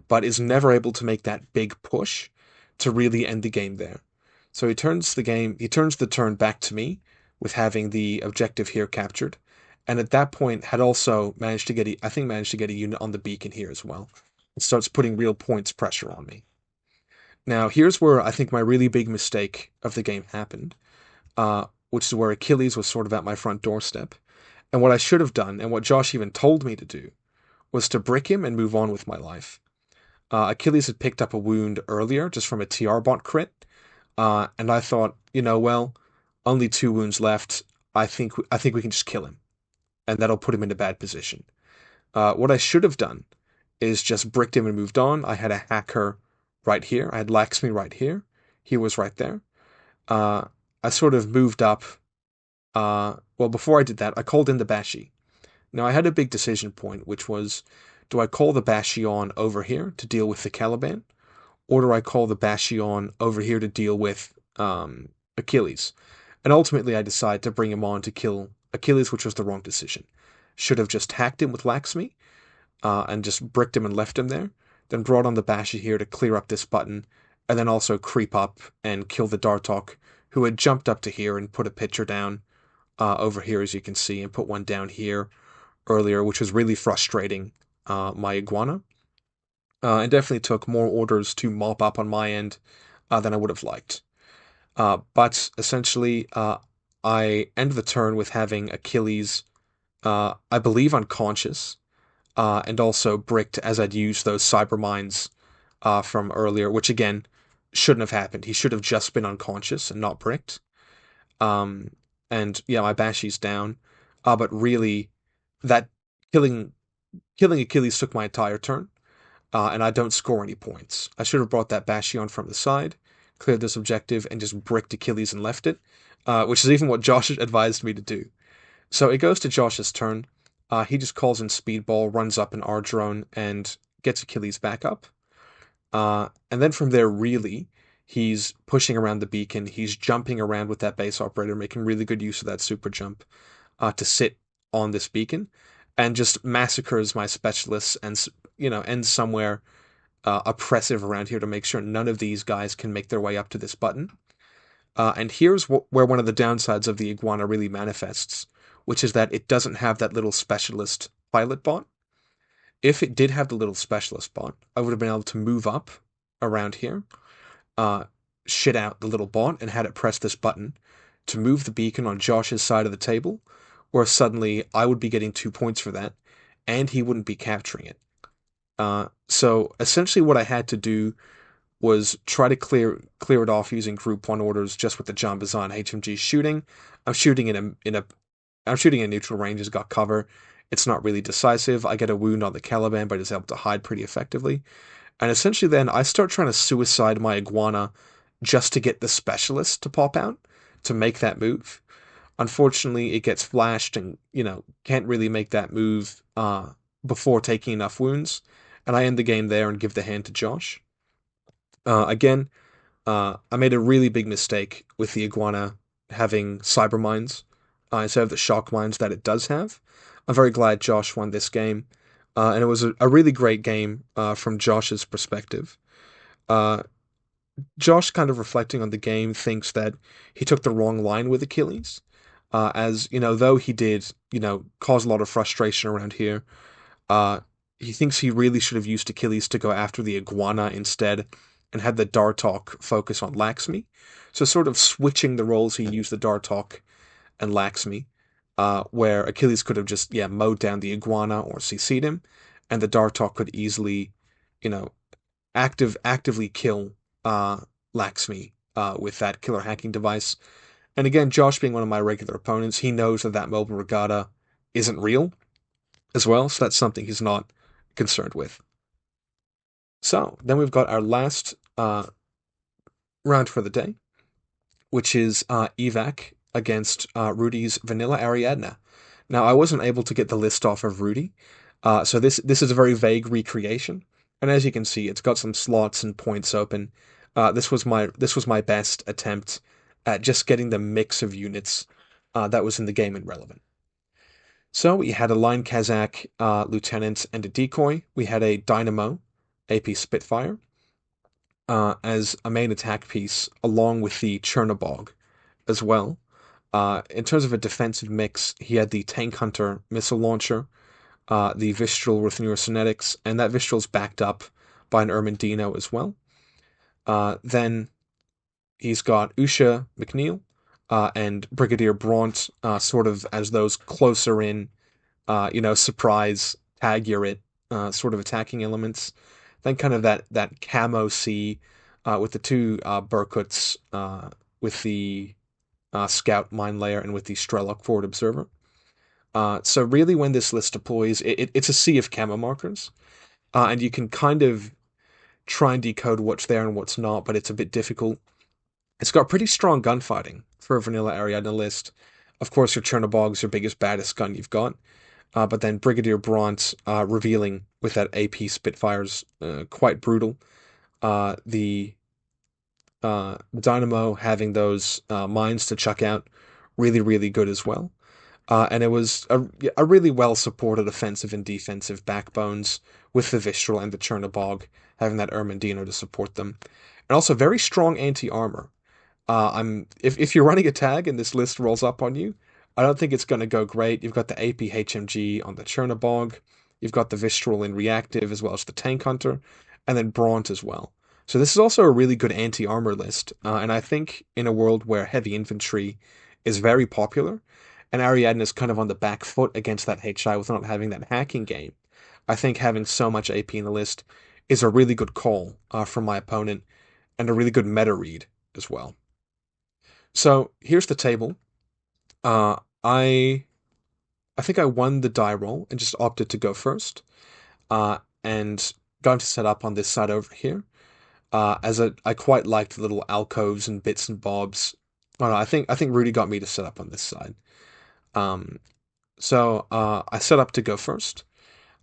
but is never able to make that big push to really end the game there. So he turns the turn back to me with having the objective here captured, and at that point had also managed to get a unit on the beacon here as well. It starts putting real points pressure on me. Now, here's where I think my really big mistake of the game happened, which is where Achilles was sort of at my front doorstep. And what I should have done, and what Josh even told me to do, was to brick him and move on with my life. Achilles had picked up a wound earlier, just from a TR bot crit, and I thought, well, only 2 wounds left. I think we can just kill him, and that'll put him in a bad position. What I should have done is just bricked him and moved on. I had a hacker right here. I had Laxmi right here. He was right there. I sort of moved up. Well, before I did that, I called in the Bashi. Now, I had a big decision point, which was, do I call the Bashi on over here to deal with the Caliban, or do I call the Bashi on over here to deal with Achilles? And ultimately, I decided to bring him on to kill Achilles, which was the wrong decision. Should have just hacked him with Laxmi, and just bricked him and left him there, then brought on the Bashi here to clear up this button, and then also creep up and kill the Dartok, who had jumped up to here and put a pitcher down over here, as you can see, and put one down here earlier, which was really frustrating my Iguana. And definitely took more orders to mop up on my end than I would have liked. But essentially, I end the turn with having Achilles, I believe, unconscious, and also bricked as I'd used those cyber mines from earlier, which again shouldn't have happened. He should have just been unconscious and not bricked. And yeah, my Bashi's down, but really, that killing Achilles took my entire turn, and I don't score any points. I should have brought that Bashi on from the side, cleared this objective, and just bricked Achilles and left it, which is even what Josh advised me to do. So it goes to Josh's turn. He just calls in Speedball, runs up an R drone, and gets Achilles back up. And then from there, really, he's pushing around the beacon. He's jumping around with that base operator, making really good use of that super jump to sit on this beacon, and just massacres my specialists and, ends somewhere oppressive around here to make sure none of these guys can make their way up to this button. And here's where one of the downsides of the Iguana really manifests, which is that it doesn't have that little specialist pilot bot. If it did have the little specialist bot, I would have been able to move up around here, shit out the little bot, and had it press this button to move the beacon on Josh's side of the table, where suddenly I would be getting 2 points for that, and he wouldn't be capturing it. So essentially what I had to do was try to clear it off using Group 1 orders just with the Jambazan HMG shooting. I'm shooting in neutral range, has got cover. It's not really decisive. I get a wound on the Caliban, but it's able to hide pretty effectively. And essentially then I start trying to suicide my Iguana just to get the specialist to pop out, to make that move. Unfortunately, it gets flashed and, can't really make that move before taking enough wounds. And I end the game there and give the hand to Josh. Again, I made a really big mistake with the Iguana having cyber mines instead of the shock mines that it does have. I'm very glad Josh won this game, and it was a really great game from Josh's perspective. Josh, kind of reflecting on the game, thinks that he took the wrong line with Achilles, as, though he did, cause a lot of frustration around here, he thinks he really should have used Achilles to go after the Iguana instead, and had the Dartok focus on Laxmi. So sort of switching the roles, he used the Dartok and Laxmi, where Achilles could have just, mowed down the Iguana or CC'd him, and the Dartok could easily, actively kill Laxmi with that killer hacking device. And again, Josh being one of my regular opponents, he knows that Mobile Regatta isn't real. as well, so that's something he's not concerned with. So then we've got our last round for the day, which is evac against Rudi's Vanilla Ariadna. Now, I wasn't able to get the list off of Rudi, so this is a very vague recreation, and as you can see, it's got some slots and points open. This was my best attempt at just getting the mix of units that was in the game and relevant. So we had a Line Kazakh lieutenant and a decoy. We had a Dynamo AP Spitfire as a main attack piece, along with the Chernobog as well. In terms of a defensive mix, he had the Tank Hunter missile launcher, the Vistral with Neurosynetics, and that Vistral's backed up by an Ermendino as well. Then he's got Usha McNeil and Brigadier Braunt, sort of as those closer in, surprise, tag you're it, sort of attacking elements. Then kind of that camo C with the two Burkuts, with the Scout Mine Layer and with the Strelok Forward Observer. So really, when this list deploys, it's a sea of camo markers, and you can kind of try and decode what's there and what's not, but it's a bit difficult. It's got pretty strong gunfighting for a vanilla Ariadna list. Of course, your Chernobog's your biggest, baddest gun you've got, but then Brigadier Braunt revealing with that AP Spitfire's quite brutal. The Dynamo having those mines to chuck out, really, really good as well. And it was a really well supported offensive and defensive backbones with the Vistral and the Chernobog having that Ermendino to support them. And also very strong anti armor. If you're running a tag and this list rolls up on you, I don't think it's going to go great. You've got the AP HMG on the Chernobog, you've got the Vistral in reactive as well as the Tank Hunter, and then Braunt as well. So this is also a really good anti armor list, and I think in a world where heavy infantry is very popular, and Ariadne is kind of on the back foot against that HI with not having that hacking game, I think having so much AP in the list is a really good call from my opponent and a really good meta read as well. So here's the table. Uh, I I think I won the die roll and just opted to go first, and going to set up on this side over here. I quite liked the little alcoves and bits and bobs. Oh no, I think Rudi got me to set up on this side. Um, so I set up to go first,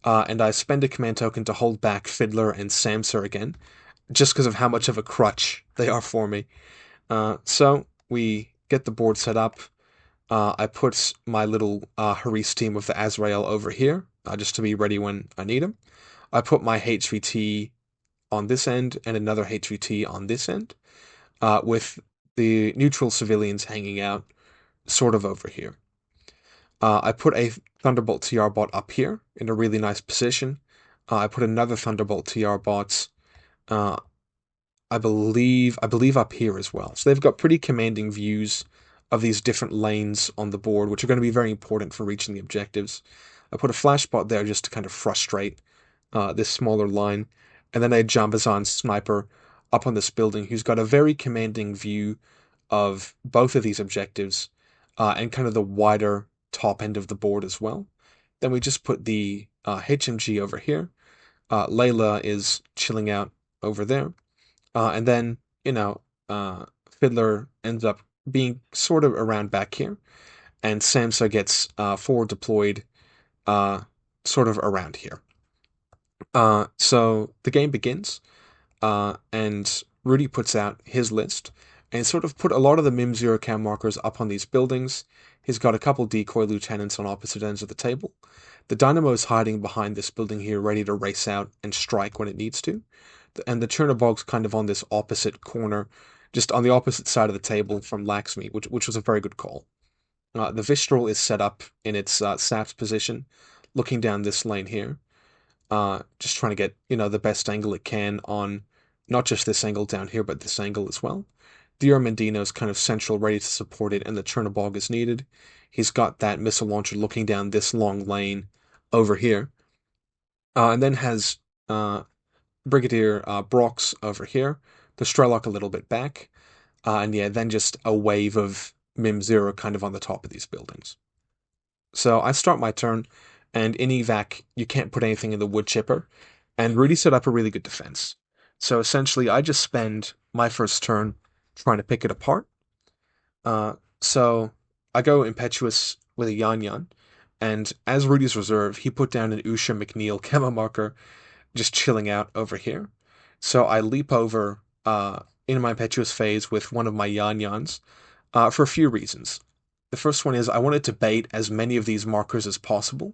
and I spend a command token to hold back Fiddler and Samsur again, just because of how much of a crutch they are for me. So we get the board set up. I put my little Haris team of the Azrael over here, just to be ready when I need them. I put my HVT on this end and another HVT on this end, with the neutral civilians hanging out sort of over here. I put a Thunderbolt TR bot up here in a really nice position. I put another Thunderbolt TR bot, uh, I believe up here as well. So they've got pretty commanding views of these different lanes on the board, which are going to be very important for reaching the objectives. I put a flash bot there just to kind of frustrate this smaller line, and then a Jambazan sniper up on this building who's got a very commanding view of both of these objectives, and kind of the wider top end of the board as well. Then we just put the HMG over here. Layla is chilling out over there. And then, Fiddler ends up being sort of around back here. And Samsa gets forward deployed sort of around here. So the game begins, and Rudi puts out his list and sort of put a lot of the MIM 0 cam markers up on these buildings. He's got a couple decoy lieutenants on opposite ends of the table. The Dynamo is hiding behind this building here, ready to race out and strike when it needs to. And the Chernobog's kind of on this opposite corner, just on the opposite side of the table from Laxmi, which was a very good call. The Vistral is set up in its SAPS position, looking down this lane here, just trying to get the best angle it can on not just this angle down here, but this angle as well. The Ermendino is kind of central, ready to support it, and the Chernobog is needed. He's got that missile launcher looking down this long lane over here, and then has Brigadier Brox over here, the Strelok a little bit back, and yeah, then just a wave of MIM 0 kind of on the top of these buildings. So I start my turn, and in evac, you can't put anything in the wood chipper, and Rudi set up a really good defense. So essentially, I just spend my first turn trying to pick it apart. So I go impetuous with a Yan Yan, and as Rudi's reserve, he put down an Usha McNeil camo marker just chilling out over here. So I leap over in my impetuous phase with one of my Yan Yans for a few reasons. The first one is I wanted to bait as many of these markers as possible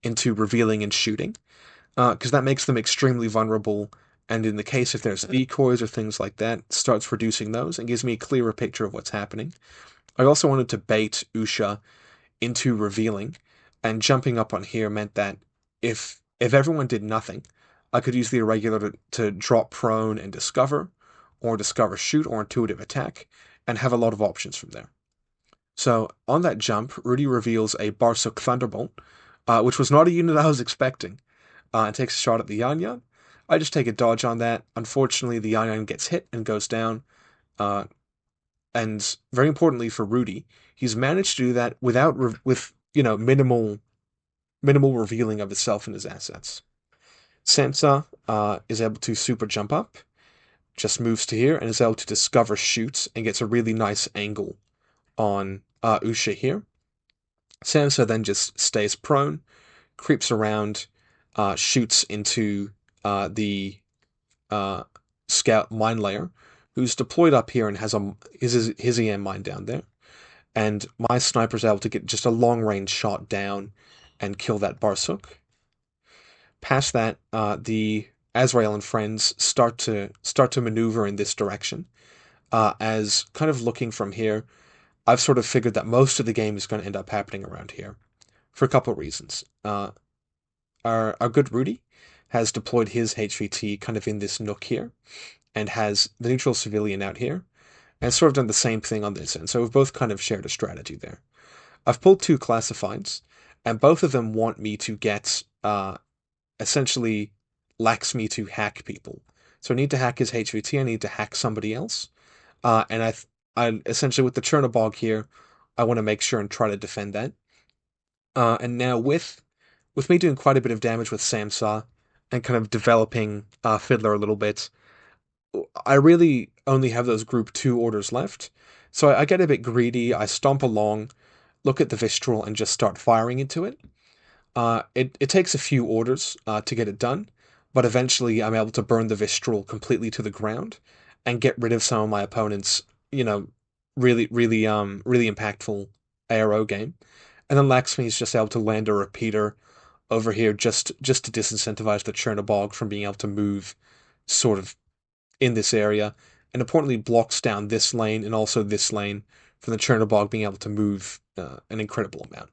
into revealing and shooting, because that makes them extremely vulnerable. And in the case if there's decoys or things like that, starts reducing those and gives me a clearer picture of what's happening. I also wanted to bait Usha into revealing, and jumping up on here meant that if everyone did nothing, I could use the irregular to drop prone and discover, or discover shoot, or intuitive attack, and have a lot of options from there. So on that jump, Rudi reveals a Barsuk Thunderbolt, which was not a unit I was expecting, and takes a shot at the Yan Yan. I just take a dodge on that. Unfortunately, the Yan Yan gets hit and goes down. And very importantly for Rudi, he's managed to do that with minimal revealing of himself and his assets. Sansa is able to super jump up, just moves to here, and is able to discover shoots and gets a really nice angle on Usha here. Sansa then just stays prone, creeps around, shoots into the scout mine layer, who's deployed up here and has his EM mine down there. And my sniper's able to get just a long range shot down and kill that Barsuk. Past that, the Azrael and friends start to maneuver in this direction. As kind of looking from here, I've sort of figured that most of the game is going to end up happening around here, for a couple of reasons. Our good Rudi has deployed his HVT kind of in this nook here, and has the neutral civilian out here, and sort of done the same thing on this end. So we've both kind of shared a strategy there. I've pulled two classifieds, and both of them want me to get essentially lacks me to hack people. So I need to hack his HVT, I need to hack somebody else. And I essentially, with the Chernobog here, I want to make sure and try to defend that. And now with me doing quite a bit of damage with Samsa, and kind of developing Fiddler a little bit, I really only have those group 2 orders left. So I get a bit greedy, I stomp along, look at the Vistral, and just start firing into it. It takes a few orders to get it done, but eventually I'm able to burn the Vistral completely to the ground and get rid of some of my opponent's, really impactful ARO game. And then Laxmi is just able to land a repeater over here just to disincentivize the Chernobog from being able to move sort of in this area, and importantly blocks down this lane and also this lane from the Chernobog being able to move an incredible amount.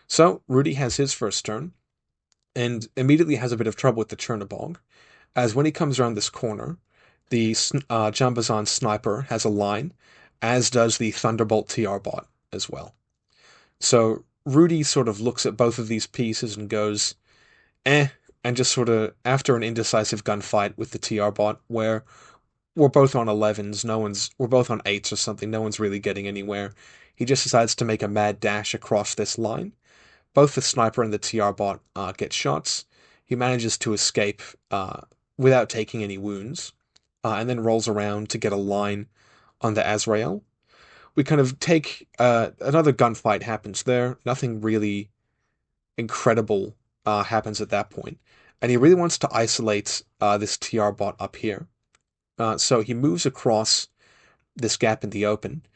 So Rudi has his first turn, and immediately has a bit of trouble with the Chernobog, as when he comes around this corner, the Jambazon sniper has a line, as does the Thunderbolt TR bot as well. So Rudi sort of looks at both of these pieces and goes, and just sort of, after an indecisive gunfight with the TR bot, where we're both on 11s, we're both on 8s or something, no one's really getting anywhere, he just decides to make a mad dash across this line. Both the sniper and the TR bot get shots. He manages to escape without taking any wounds, and then rolls around to get a line on the Azrael. We kind of take another gunfight happens there. Nothing really incredible happens at that point, and he really wants to isolate this TR bot up here. So he moves across this gap in the open.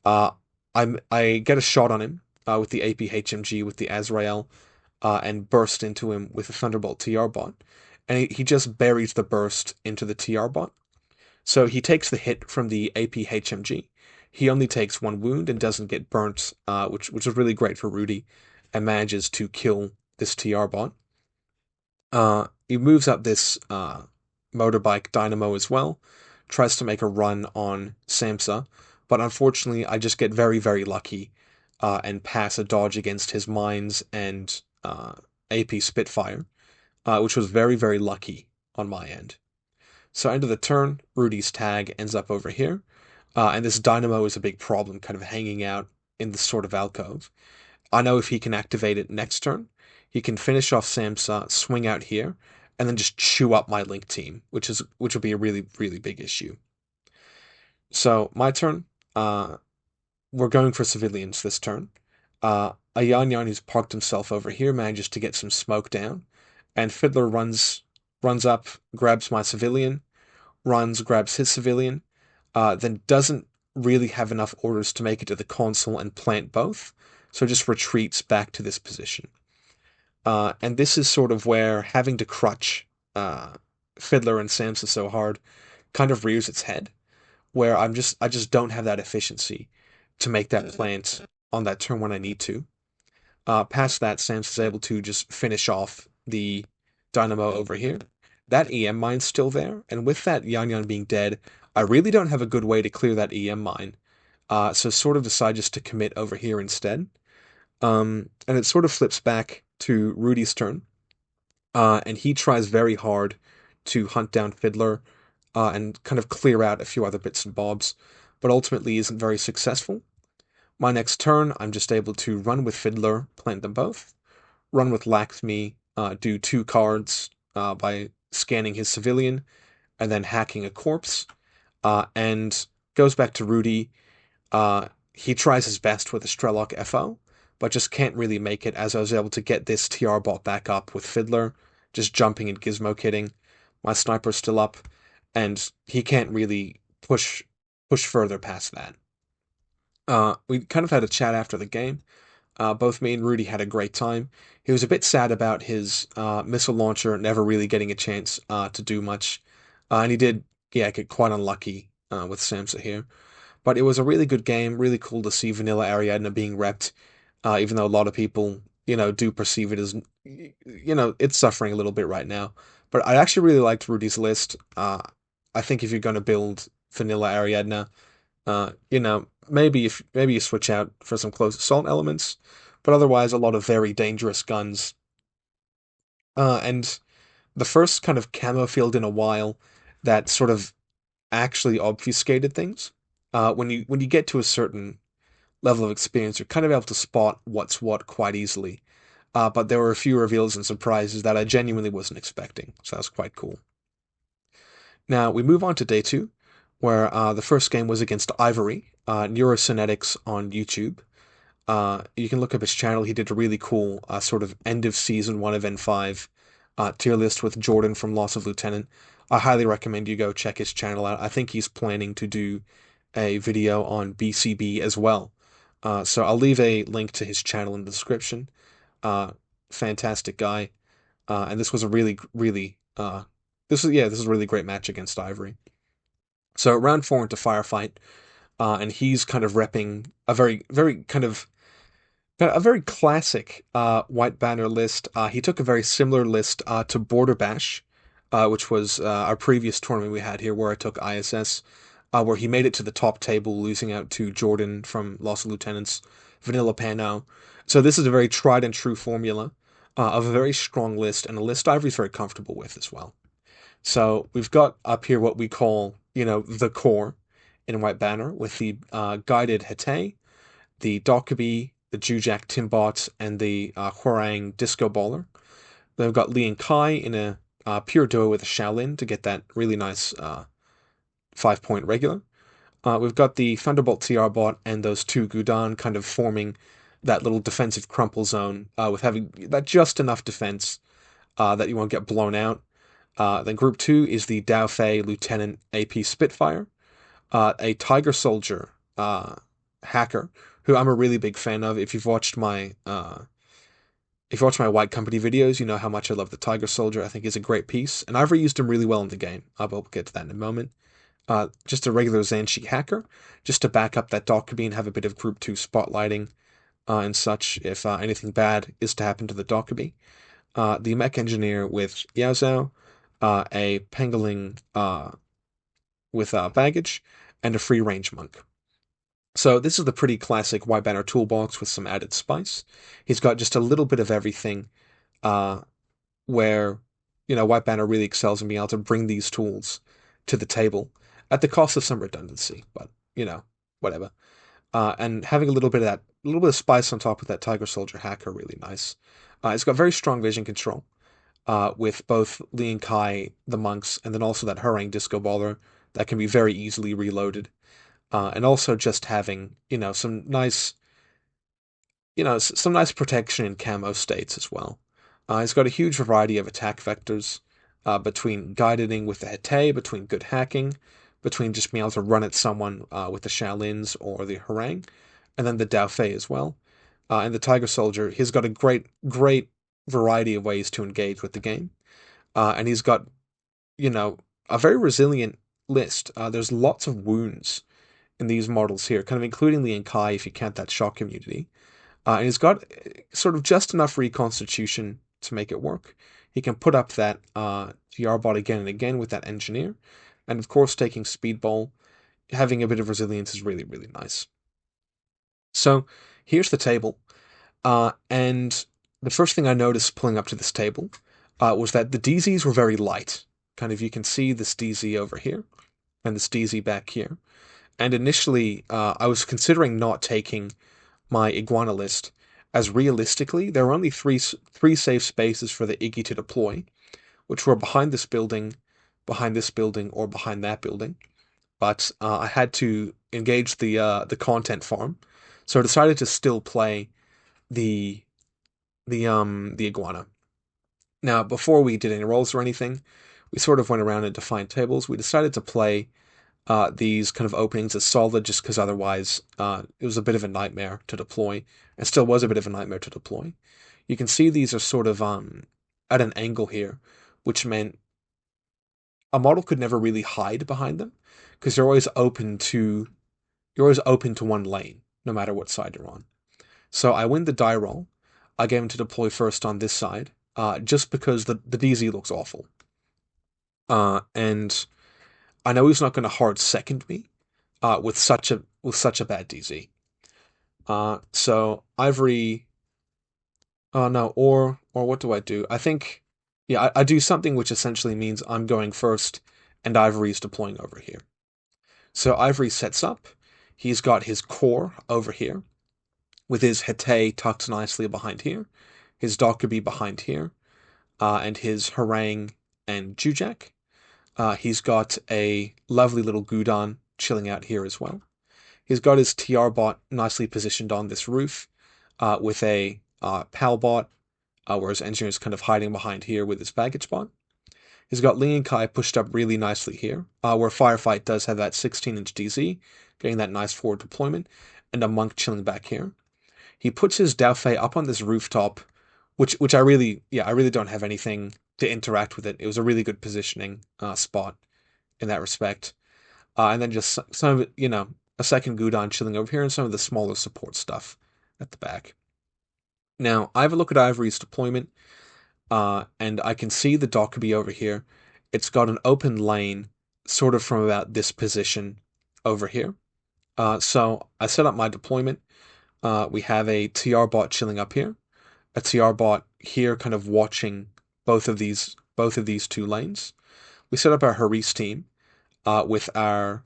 I get a shot on him with the AP HMG with the Azrael, and burst into him with the Thunderbolt TR bot, and he just buries the burst into the TR bot. So he takes the hit from the AP HMG. He only takes 1 wound and doesn't get burnt, which is really great for Rudi, and manages to kill this TR bot. He moves up this motorbike dynamo as well, tries to make a run on Samsa, but unfortunately I just get very, very lucky and pass a dodge against his mines and AP Spitfire, which was very, very lucky on my end. So end of the turn, Rudi's tag ends up over here, and this dynamo is a big problem, kind of hanging out in this sort of alcove. I know if he can activate it next turn, he can finish off Samsa, swing out here, and then just chew up my Link team, which would be a really, really big issue. So my turn. We're going for civilians this turn. A Yan Yan who's parked himself over here manages to get some smoke down, and Fiddler runs up, grabs my civilian, grabs his civilian, then doesn't really have enough orders to make it to the console and plant both, so just retreats back to this position. And this is sort of where having to crutch Fiddler and Samsa so hard kind of rears its head, where I just don't have that efficiency to make that plant on that turn when I need to. Past that, Samsa's able to just finish off the Dynamo over here. That EM mine's still there, and with that Yan Yan being dead, I really don't have a good way to clear that EM mine. So sort of decide just to commit over here instead. And it sort of flips back to Rudi's turn. And he tries very hard to hunt down Fiddler and kind of clear out a few other bits and bobs, but ultimately isn't very successful. My next turn, I'm just able to run with Fiddler, plant them both, run with Lakshmi, do 2 cards by scanning his civilian, and then hacking a corpse, and goes back to Rudi. He tries his best with a Strelok FO, but just can't really make it, as I was able to get this TR bot back up with Fiddler, just jumping and gizmo kitting. My sniper's still up, and he can't really push further past that. We kind of had a chat after the game. Both me and Rudi had a great time. He was a bit sad about his missile launcher never really getting a chance to do much. And he did, get quite unlucky with Samsa here. But it was a really good game, really cool to see Vanilla Ariadna being repped, even though a lot of people, do perceive it as, it's suffering a little bit right now. But I actually really liked Rudi's list. I think if you're going to build Vanilla Ariadna, maybe you switch out for some close assault elements, but otherwise a lot of very dangerous guns. And the first kind of camo field in a while that sort of actually obfuscated things. When you get to a certain level of experience, you're kind of able to spot what's what quite easily. But there were a few reveals and surprises that I genuinely wasn't expecting, so that was quite cool. Now we move on to day 2, where the first game was against Ivory, Neurocynetics on YouTube. You can look up his channel. He did a really cool sort of end of season 1 of N5 tier list with Jordan from Loss of Lieutenant. I highly recommend you go check his channel out. I think he's planning to do a video on BCB as well. So I'll leave a link to his channel in the description. Fantastic guy. And this was a really, really, this was a really great match against Ivory. So round 4 into Firefight, and he's kind of repping a very, very kind of a very classic White Banner list. He took a very similar list to Border Bash, which was our previous tournament we had here, where I took ISS, where he made it to the top table, losing out to Jordan from Lost Lieutenants, Vanilla Pano. So this is a very tried and true formula of a very strong list, and a list Ivory's very comfortable with as well. So we've got up here what we call, the core in White Banner, with the guided Hete, the Dokkaebi, the Jujak Timbot, and the Hwarang Disco Baller. Then we've got Li and Kai in a pure duo with a Shaolin to get that really nice 5-point regular. We've got the Thunderbolt TR bot and those 2 Gudan kind of forming that little defensive crumple zone with having that just enough defense that you won't get blown out. Then Group 2 is the Dao Fei Lieutenant AP Spitfire, a Tiger Soldier hacker, who I'm a really big fan of. If you've watched my White Company videos, you know how much I love the Tiger Soldier. I think he's a great piece, and I've reused him really well in the game. We'll get to that in a moment. Just a regular Zanshi hacker, just to back up that Dokkaebi and have a bit of Group 2 spotlighting and such if anything bad is to happen to the Dokkaebi. The Mech Engineer with Yao Zhao, a Pengeling with baggage, and a Free Range Monk. So this is the pretty classic White Banner toolbox with some added spice. He's got just a little bit of everything where, White Banner really excels in being able to bring these tools to the table at the cost of some redundancy, but, whatever. and having a little bit of spice on top of that Tiger Soldier hack are really nice. It's got very strong vision control, with both Lee and Kai, the monks, and then also that Hurrang Disco Baller that can be very easily reloaded. And also just having, some nice protection in camo states as well. He's got a huge variety of attack vectors, between guiding with the Hete, between good hacking, between just being able to run at someone with the Shaolins or the Harang, and then the Dao Fei as well. And the Tiger Soldier, he's got a great variety of ways to engage with the game. And he's got, a very resilient list. There's lots of wounds in these models here, kind of including the Inkai if you count that shock immunity. And he's got sort of just enough reconstitution to make it work. He can put up that TR bot again and again with that engineer. And of course, taking Speedball, having a bit of resilience is really, really nice. So here's the table. And the first thing I noticed pulling up to this table was that the DZs were very light. Kind of, you can see this DZ over here and this DZ back here. And initially, I was considering not taking my Iguana list, as realistically, there were only three safe spaces for the Iggy to deploy, which were behind this building, or behind that building. But I had to engage the content farm, so I decided to still play the the Iguana. Now, before we did any rolls or anything, we sort of went around and defined tables. We decided to play these kind of openings as solid, just because otherwise it was a bit of a nightmare to deploy, and still was a bit of a nightmare to deploy. You can see these are sort of at an angle here, which meant a model could never really hide behind them, because you're always open to one lane, no matter what side you're on. So I win the die roll. I gave him to deploy first on this side, just because the DZ looks awful. And I know he's not going to hard second me with such a bad DZ. So Ivory. Oh no, or what do I do? I think, yeah, I do something which essentially means I'm going first, and Ivory's deploying over here. So Ivory sets up. He's got his core over here, with his Hete tucked nicely behind here, his Dokubi behind here, and his Harang and Jujak. He's got a lovely little Gudon chilling out here as well. He's got his TR bot nicely positioned on this roof, with a PAL bot, where his engineer is kind of hiding behind here with his baggage bot. He's got Ling and Kai pushed up really nicely here, where Firefight does have that 16-inch DZ, getting that nice forward deployment, and a Monk chilling back here. He puts his Dao Fei up on this rooftop, which I really don't have anything to interact with it. It was a really good positioning spot in that respect. And then just some of it, a second Gudon chilling over here, and some of the smaller support stuff at the back. Now, I have a look at Ivory's deployment, and I can see the Dokubi over here. It's got an open lane, sort of from about this position over here. So I set up my deployment. We have a TR bot chilling up here, a TR bot here, kind of watching both of these two lanes. We set up our Haris team with our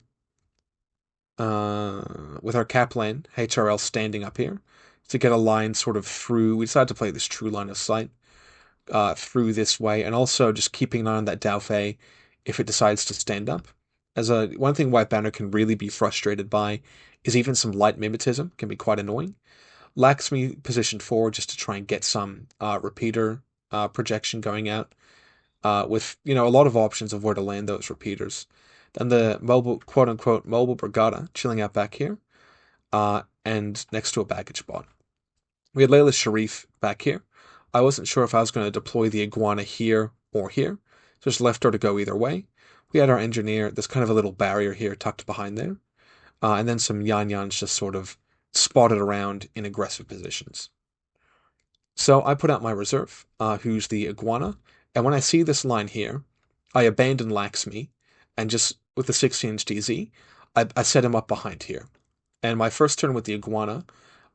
Kaplan HRL standing up here to get a line sort of through. We decided to play this true line of sight through this way, and also just keeping an eye on that Dao Fei if it decides to stand up. One thing White Banner can really be frustrated by is even some light mimetism can be quite annoying. Lacks me positioned forward just to try and get some repeater projection going out, with a lot of options of where to land those repeaters. Then the mobile, quote unquote, mobile Brigada chilling out back here, and next to a baggage bot. We had Layla Sharif back here. I wasn't sure if I was going to deploy the Iguana here or here, so just left her to go either way. We had our engineer, there's kind of a little barrier here tucked behind there, and then some Yan Yans just sort of spotted around in aggressive positions. So I put out my reserve, who's the Iguana, and when I see this line here, I abandon Laxmi, and just with the 16-inch DZ, I set him up behind here. And my first turn with the Iguana,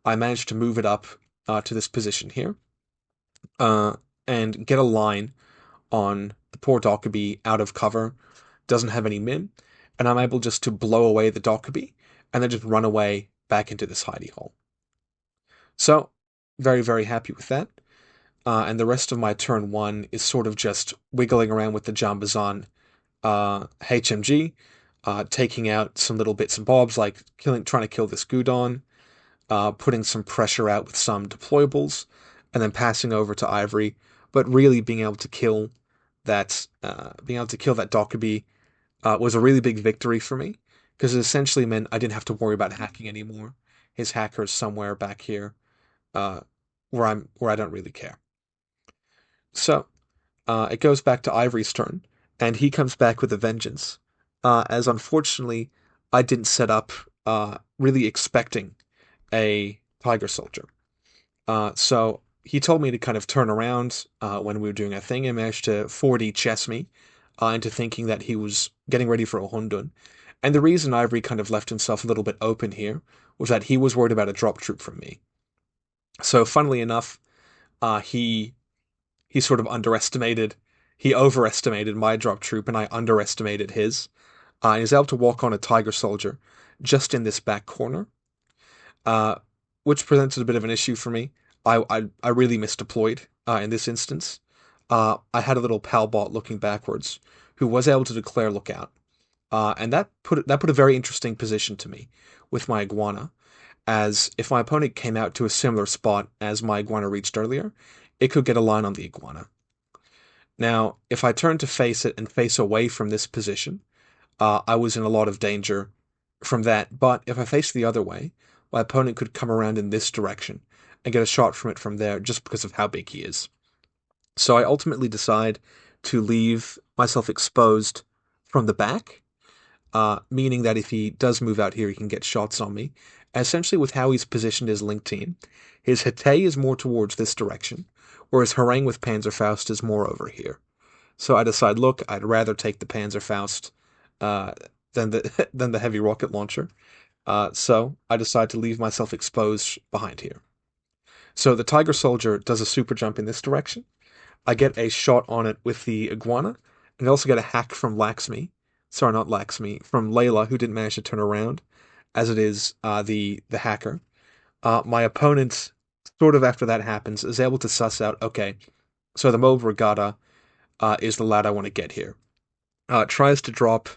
I managed to move it up to this position here, and get a line on the poor Dokubi out of cover, doesn't have any mim, and I'm able just to blow away the Dokubi, and then just run away back into this hidey hole. So, very, very happy with that. And the rest of my turn 1 is sort of just wiggling around with the Jambazan HMG, taking out some little bits and bobs, like trying to kill this Gudon, putting some pressure out with some deployables, and then passing over to Ivory, but really being able to kill that Dokkaebi was a really big victory for me, because it essentially meant I didn't have to worry about hacking anymore. His hacker's somewhere back here, uh, where I don't really care. So, it goes back to Ivory's turn, and he comes back with a vengeance. As unfortunately, I didn't set up really expecting a Tiger Soldier. So he told me to kind of turn around when we were doing a thing, and managed to 4D chess me into thinking that he was getting ready for a Hundun. And the reason Ivory kind of left himself a little bit open here was that he was worried about a drop troop from me. So funnily enough, he sort of he overestimated my drop troop, and I underestimated his. And he was able to walk on a Tiger Soldier just in this back corner, uh, which presented a bit of an issue for me. I really misdeployed in this instance. I had a little pal bot looking backwards who was able to declare lookout, and that put a very interesting position to me with my Iguana, as if my opponent came out to a similar spot as my Iguana reached earlier, it could get a line on the Iguana. Now, if I turned to face it and face away from this position, I was in a lot of danger from that. But if I faced the other way, my opponent could come around in this direction and get a shot from it from there just because of how big he is. So I ultimately decide to leave myself exposed from the back, meaning that if he does move out here, he can get shots on me. And essentially, with how he's positioned his link team, his Hete is more towards this direction, whereas Harangue with Panzerfaust is more over here. So I decide, look, I'd rather take the Panzerfaust than the heavy rocket launcher. So I decide to leave myself exposed behind here. So the Tiger Soldier does a super jump in this direction. I get a shot on it with the Iguana, and I also get a hack from Laxmi. Sorry, not Laxmi, from Layla, who didn't manage to turn around, as it is the hacker. My opponent, sort of after that happens, is able to suss out, okay, so the Mauve Regatta is the lad I want to get here. Tries to drop,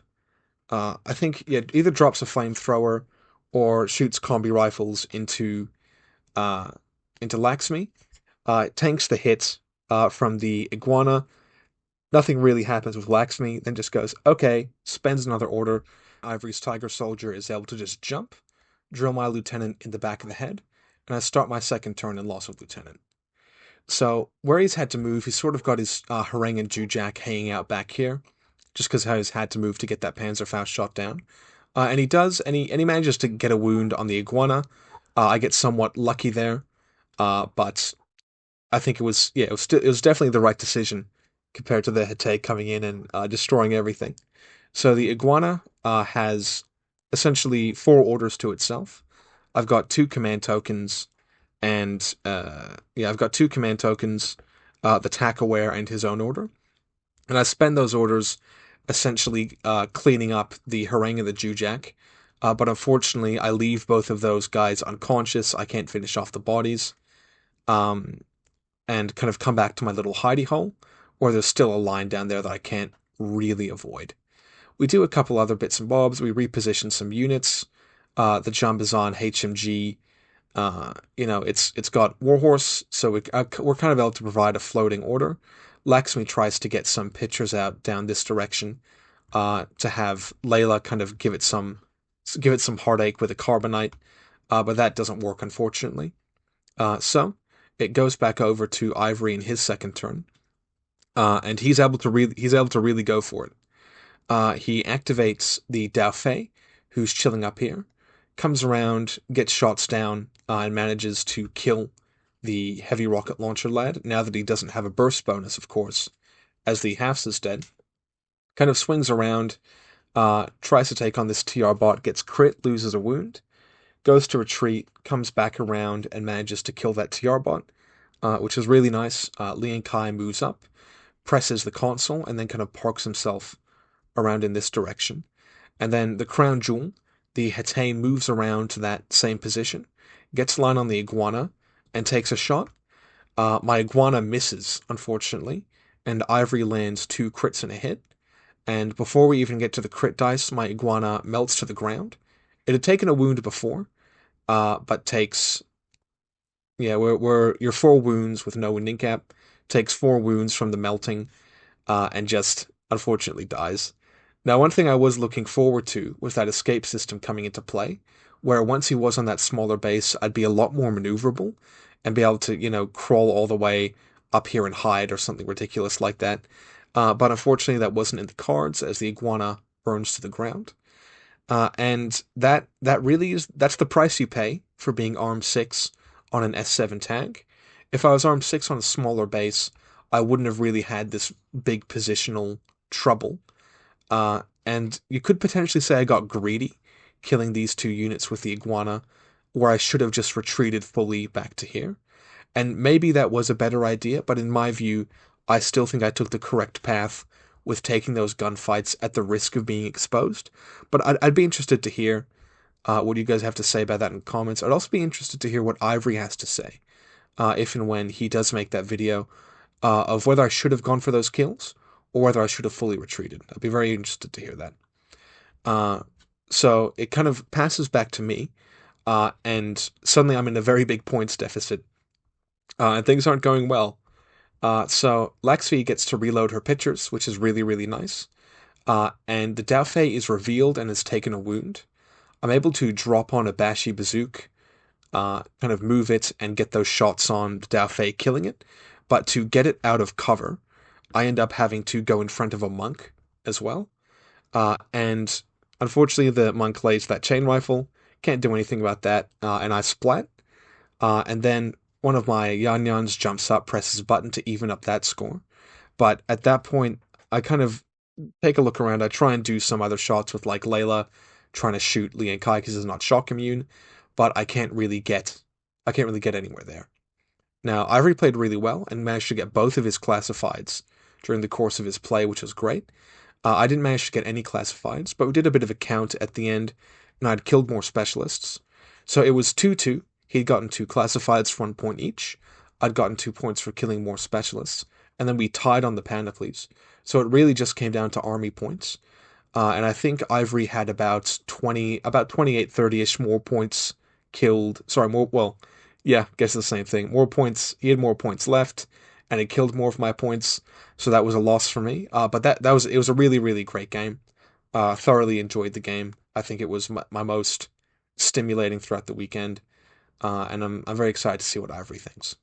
I think, either drops a flamethrower or shoots combi rifles into Laxmi. Tanks the hit from the Iguana. Nothing really happens with Laxmi, then just goes, okay, spends another order. Ivory's Tiger Soldier is able to just jump, drill my lieutenant in the back of the head, and I start my second turn in loss of lieutenant. So, where he's had to move, he's sort of got his Harangue and Jujak hanging out back here, just because how he's had to move to get that Panzerfaust shot down. And he does, and he manages to get a wound on the Iguana. I get somewhat lucky there, but I think it was definitely the right decision compared to the Hete coming in and destroying everything. So the Iguana has essentially 4 orders to itself. I've got 2 command tokens, and I've got 2 command tokens, the TAC aware and his own order, and I spend those orders essentially cleaning up the Harangue and the Jujak. But unfortunately, I leave both of those guys unconscious. I can't finish off the bodies. And kind of come back to my little hidey hole, or there's still a line down there that I can't really avoid. We do a couple other bits and bobs. We reposition some units. The Jambazan HMG, it's got Warhorse, so we're kind of able to provide a floating order. Laxmi tries to get some pictures out down this direction to have Layla kind of give it some heartache with a Carbonite, but that doesn't work, unfortunately. So it goes back over to Ivory in his second turn, and he's able to really go for it. He activates the Dauphin, who's chilling up here, comes around, gets shots down, and manages to kill the heavy rocket launcher lad. Now that he doesn't have a burst bonus, of course, as the Hafs is dead, kind of swings around, tries to take on this TR bot, gets crit, loses a wound, goes to retreat, comes back around, and manages to kill that TR bot, which is really nice. Lian Kai moves up, presses the console, and then kind of parks himself around in this direction. And then the Crown Jewel the Hete moves around to that same position, gets line on the Iguana, and takes a shot. My Iguana misses, unfortunately, and Ivory lands 2 crits and a hit. And before we even get to the crit dice, my Iguana melts to the ground. It had taken a wound before, but takes, yeah, we're your 4 wounds with no wounding cap, takes 4 wounds from the melting, and just unfortunately dies. Now, one thing I was looking forward to was that escape system coming into play, where once he was on that smaller base, I'd be a lot more maneuverable and be able to, crawl all the way up here and hide or something ridiculous like that. But unfortunately, that wasn't in the cards as the Iguana burns to the ground. And that really that's the price you pay for being arm 6 on an S7 tag. If I was arm 6 on a smaller base, I wouldn't have really had this big positional trouble. And you could potentially say I got greedy, killing these 2 units with the Iguana, where I should have just retreated fully back to here. And maybe that was a better idea, but in my view, I still think I took the correct path with taking those gunfights at the risk of being exposed. But I'd be interested to hear what you guys have to say about that in comments. I'd also be interested to hear what Ivory has to say, if and when he does make that video, of whether I should have gone for those kills or whether I should have fully retreated. I'd be very interested to hear that. So it kind of passes back to me, and suddenly I'm in a very big points deficit, and things aren't going well. So Laxvi gets to reload her pictures, which is really, really nice. And the Daofei is revealed and has taken a wound. I'm able to drop on a Bashi Bazook, kind of move it and get those shots on the Daofei, killing it. But to get it out of cover, I end up having to go in front of a monk as well. And unfortunately, the monk lays that chain rifle. Can't do anything about that, and I splat. And then one of my Yanyans jumps up, presses a button to even up that score. But at that point, I kind of take a look around. I try and do some other shots with like Layla, trying to shoot Lian Kai because he's not shock immune, but I can't really get anywhere there. Now, Ivory played really well and managed to get both of his classifieds during the course of his play, which was great. I didn't manage to get any classifieds, but we did a bit of a count at the end, and I'd killed more specialists. So it was 2-2. He'd gotten 2 classifieds for 1 point each. I'd gotten 2 points for killing more specialists. And then we tied on the panoplies. So it really just came down to army points. And I think Ivory had about 28, 30-ish more points killed. Sorry, more, well, yeah, guess the same thing. More points, he had more points left, and he killed more of my points. So that was a loss for me. But it was a really, really great game. Thoroughly enjoyed the game. I think it was my most stimulating throughout the weekend. And I'm very excited to see what Ivory thinks.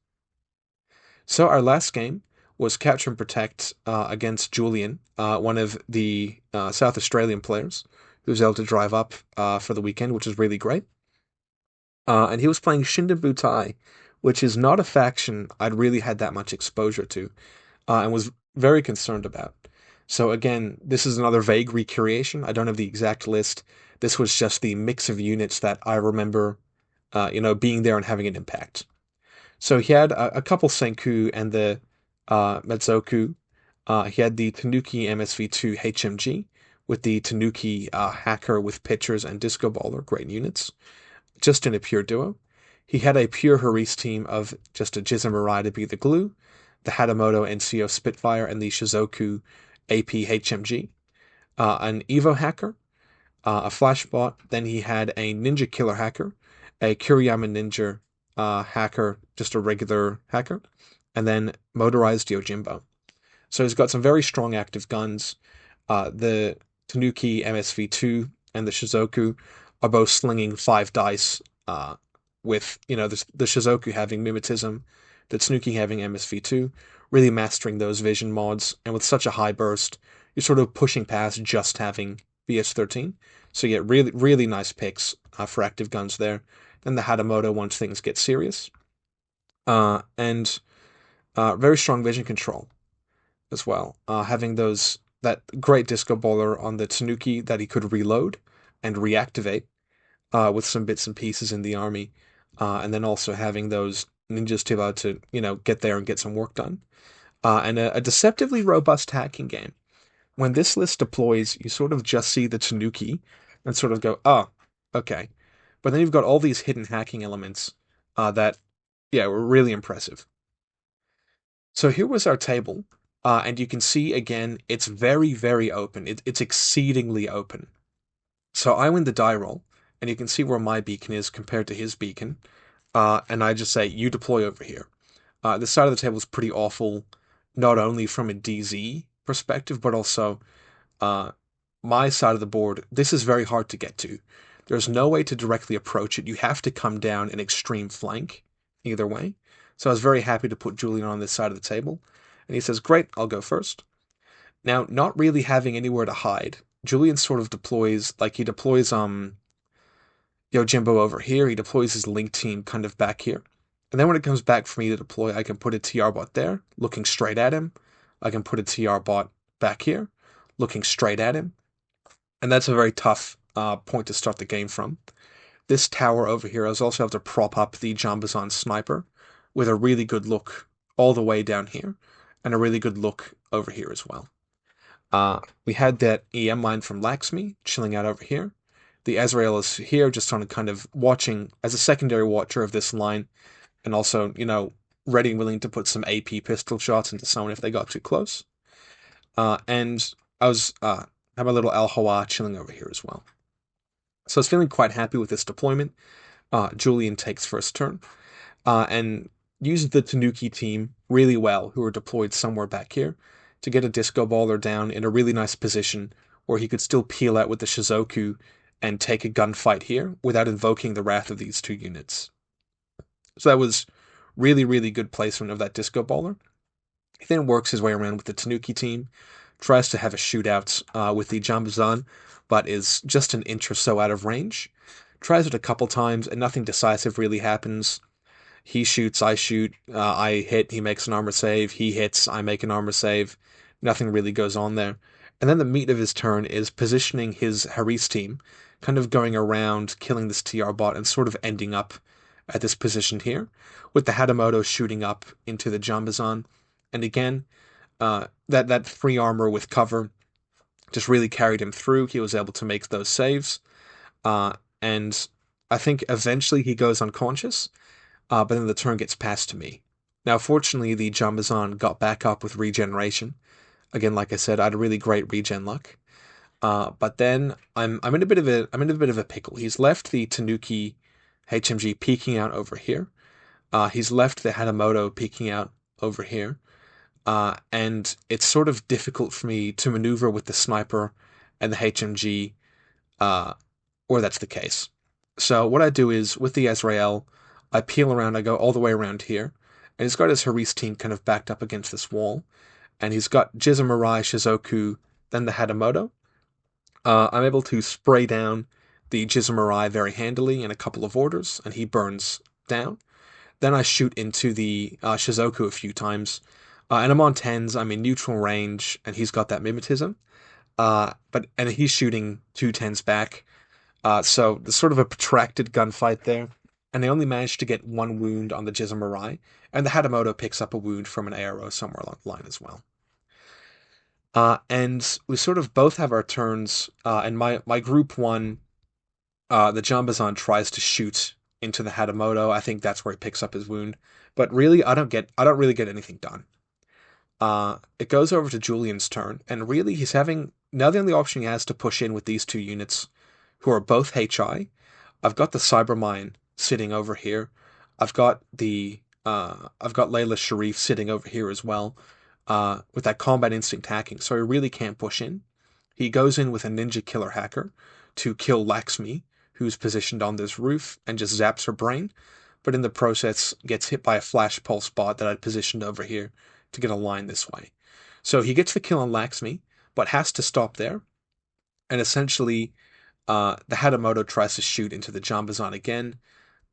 So our last game was Capture and Protect against Julian, one of the South Australian players who was able to drive up for the weekend, which was really great. And he was playing Shindenbutai, which is not a faction I'd really had that much exposure to, and was very concerned about. So again, this is another vague recreation. I don't have the exact list. This was just the mix of units that I remember, being there and having an impact. So he had a couple Senku and the Metzoku. He had the Tanuki MSV2 HMG with the Tanuki Hacker with Pitchers and Disco Baller, great units, just in a pure duo. He had a pure Haris team of just a Jizumarai to be the glue, the Hatamoto NCO Spitfire, and the Shizoku AP HMG. An Evo Hacker, a Flashbot. Then he had a Ninja Killer Hacker, a Kuriyama Ninja Hacker, just a regular hacker, and then motorized Yojimbo. So he's got some very strong active guns. The Tanuki MSV2 and the Shizoku are both slinging 5 dice, with, the Shizoku having Mimetism, the Tanuki having MSV2, really mastering those vision mods, and with such a high burst, you're sort of pushing past just having BS13. So you get really, really nice picks for active guns there. Then the Hatamoto once things get serious. And very strong vision control as well. Having that great disco baller on the Tanuki that he could reload and reactivate with some bits and pieces in the army. And then also having those ninjas to be able to, get there and get some work done. And a deceptively robust hacking game. When this list deploys, you sort of just see the Tanuki and sort of go, oh, Okay. But then you've got all these hidden hacking elements that, yeah, were really impressive. So here was our table, and you can see again, it's very, very open. It's exceedingly open. So I win the die roll, and you can see where my beacon is compared to his beacon. And I just say, you deploy over here. This side of the table is pretty awful, not only from a DZ perspective, but also uh, my side of the board. This is very hard to get to. There's no way to directly approach it. You have to come down an extreme flank, either way. So I was very happy to put Julian on this side of the table. And he says, great, I'll go first. Now, not really having anywhere to hide, Julian sort of deploys, like he deploys Yojimbo over here, he deploys his link team kind of back here. And then when it comes back for me to deploy, I can put a TR bot there, looking straight at him. I can put a TR bot back here, looking straight at him. And that's a very tough point to start the game from. This tower over here, I was also able to prop up the Jambazon sniper with a really good look all the way down here, and a really good look over here as well. We had that EM mine from Laxmi chilling out over here. The Azrael is here just on a kind of watching as a secondary watcher of this line, and also, ready and willing to put some AP pistol shots into someone if they got too close. And I was have my little Al Hawa chilling over here as well. So I was feeling quite happy with this deployment. Julian takes first turn, and uses the Tanuki team really well, who are deployed somewhere back here, to get a disco baller down in a really nice position where he could still peel out with the Shizoku and take a gunfight here without invoking the wrath of these two units. So that was really, really good placement of that disco baller. He then works his way around with the Tanuki team, tries to have a shootout with the Jambazan, but is just an inch or so out of range. Tries it a couple times, and nothing decisive really happens. He shoots, I shoot, I hit, he makes an armor save, he hits, I make an armor save. Nothing really goes on there. And then the meat of his turn is positioning his Haris team, kind of going around, killing this TR bot, and sort of ending up at this position here, with the Hatamoto shooting up into the Jambazon. And again, that free armor with cover just really carried him through. He was able to make those saves. And I think eventually he goes unconscious, but then the turn gets passed to me. Now, fortunately, the Jambazon got back up with regeneration. Again, like I said, I had a really great regen luck. But then I'm in a bit of a pickle. He's left the Tanuki HMG peeking out over here. He's left the Hatamoto peeking out over here. And it's sort of difficult for me to maneuver with the sniper and the HMG, or that's the case. So what I do is, with the Azrael, I peel around, I go all the way around here, and he's got his Haris team kind of backed up against this wall, and he's got Jizumarai, Shizoku, then the Hatamoto. I'm able to spray down the Jizumarai very handily in a couple of orders, and he burns down. Then I shoot into the Shizoku a few times, and I'm on 10s, I'm in neutral range, and he's got that mimetism. And he's shooting 2 10s back. So there's sort of a protracted gunfight there. And I only managed to get one wound on the Jizumarai, and the Hatamoto picks up a wound from an arrow somewhere along the line as well. And we sort of both have our turns, and my group one, the Jambazon tries to shoot into the Hatamoto. I think that's where he picks up his wound. But really, I don't really get anything done. It goes over to Julian's turn, and really now the only option he has to push in with these two units, who are both HI. I've got the Cybermine sitting over here. I've got Layla Sharif sitting over here as well, with that combat instinct hacking, so he really can't push in. He goes in with a ninja killer hacker to kill Laxmi, who's positioned on this roof, and just zaps her brain, but in the process gets hit by a flash pulse bot that I'd positioned over here to get a line this way. So he gets the kill on Laxmi, but has to stop there, and essentially the Hatamoto tries to shoot into the Jambazon again.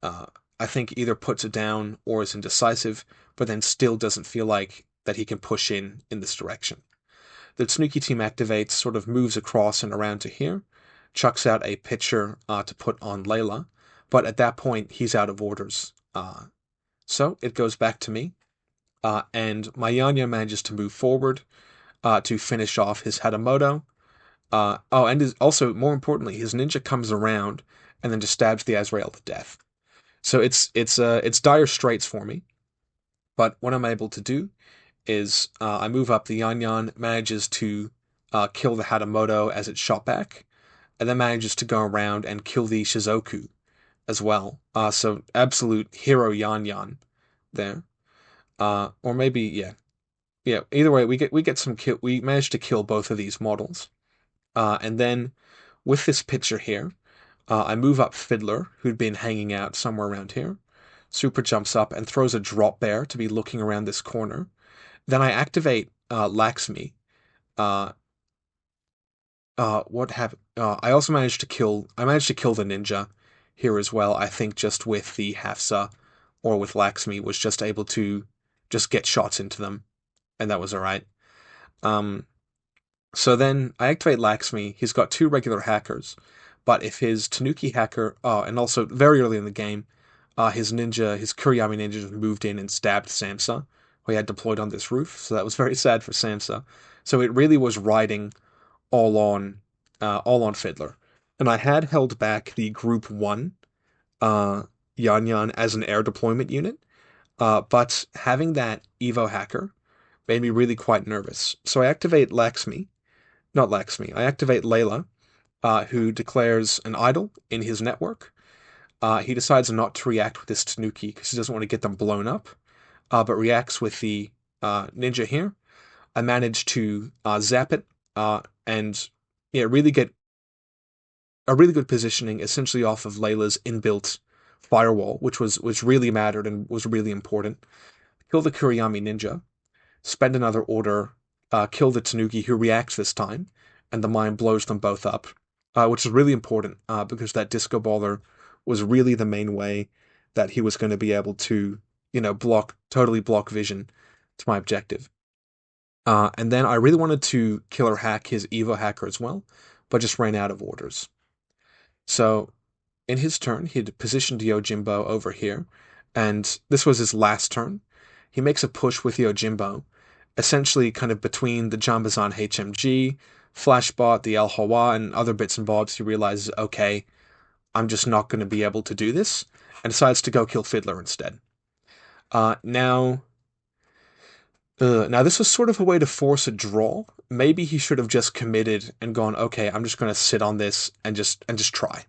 I think either puts it down or is indecisive, but then still doesn't feel like that he can push in this direction. The Tanuki team activates, sort of moves across and around to here, chucks out a pitcher to put on Layla, but at that point he's out of orders. So it goes back to me, and my Yanya manages to move forward to finish off his Hatamoto. And also, more importantly, his ninja comes around and then just stabs the Azrael to death. So it's dire straits for me. But what I'm able to do is I move up the Yan Yan, manages to kill the Hatamoto as it's shot back, and then manages to go around and kill the Shizoku as well. So absolute hero Yan Yan there. Or maybe yeah. Either way, we get some kill. We managed to kill both of these models, and then with this picture here, I move up Fiddler, who'd been hanging out somewhere around here. Super jumps up and throws a drop bear to be looking around this corner. Then I activate Laxmi. Uh, what happened? I also managed to kill. I managed to kill the ninja here as well. I think just with the Hafsa or with Laxmi was just able to just get shots into them, and that was all right. Um, so then I activate Laxmi. He's got two regular hackers, but if his Tanuki hacker, and also very early in the game, his Kuriyami ninja just moved in and stabbed Samsa, who he had deployed on this roof. So that was very sad for Samsa. So it really was riding all on Fiddler, and I had held back the Group One, Yan Yan as an air deployment unit, but having that Evo hacker made me really quite nervous. So I activate Laxmi, not Laxmi. I activate Layla, who declares an idol in his network. He decides not to react with his Tanuki because he doesn't want to get them blown up, but reacts with the ninja here. I manage to zap it and really get a really good positioning essentially off of Layla's inbuilt firewall, which really mattered and was really important. Kill the Kuriyami ninja, spend another order, kill the Tanuki who reacts this time, and the mine blows them both up, which is really important because that disco baller was really the main way that he was going to be able to, totally block vision to my objective. And then I really wanted to killer hack his Evo hacker as well, but just ran out of orders. So in his turn, he'd positioned Yojimbo over here, and this was his last turn. He makes a push with Yojimbo, essentially kind of between the Jambazan HMG, Flashbot, the El Hawa, and other bits and bobs. He realizes, okay, I'm just not going to be able to do this, and decides to go kill Fiddler instead. Now this was sort of a way to force a draw. Maybe he should have just committed and gone, okay, I'm just going to sit on this and just try.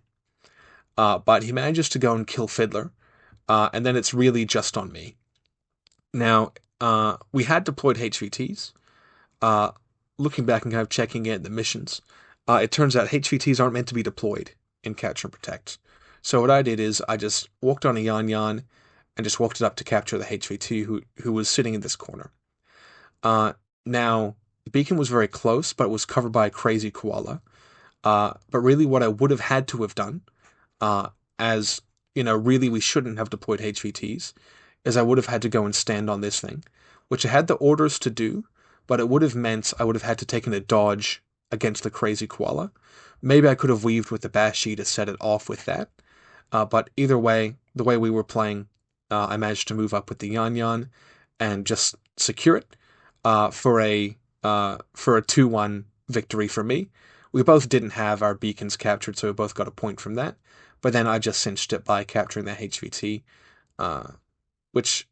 But he manages to go and kill Fiddler, and then it's really just on me. Now, we had deployed HVTs. Looking back and kind of checking in the missions, it turns out HVTs aren't meant to be deployed in Capture and Protect. So what I did is I just walked on a Yan Yan and just walked it up to capture the HVT who was sitting in this corner. Now, the beacon was very close, but it was covered by a crazy koala. But really what I would have had to have done, as, really we shouldn't have deployed HVTs, is I would have had to go and stand on this thing, which I had the orders to do, but it would have meant I would have had to take a dodge against the crazy koala. Maybe I could have weaved with the Bashi to set it off with that. But either way, the way we were playing, I managed to move up with the Yan Yan and just secure it for a 2-1 victory for me. We both didn't have our beacons captured, so we both got a point from that. But then I just cinched it by capturing that HVT, which,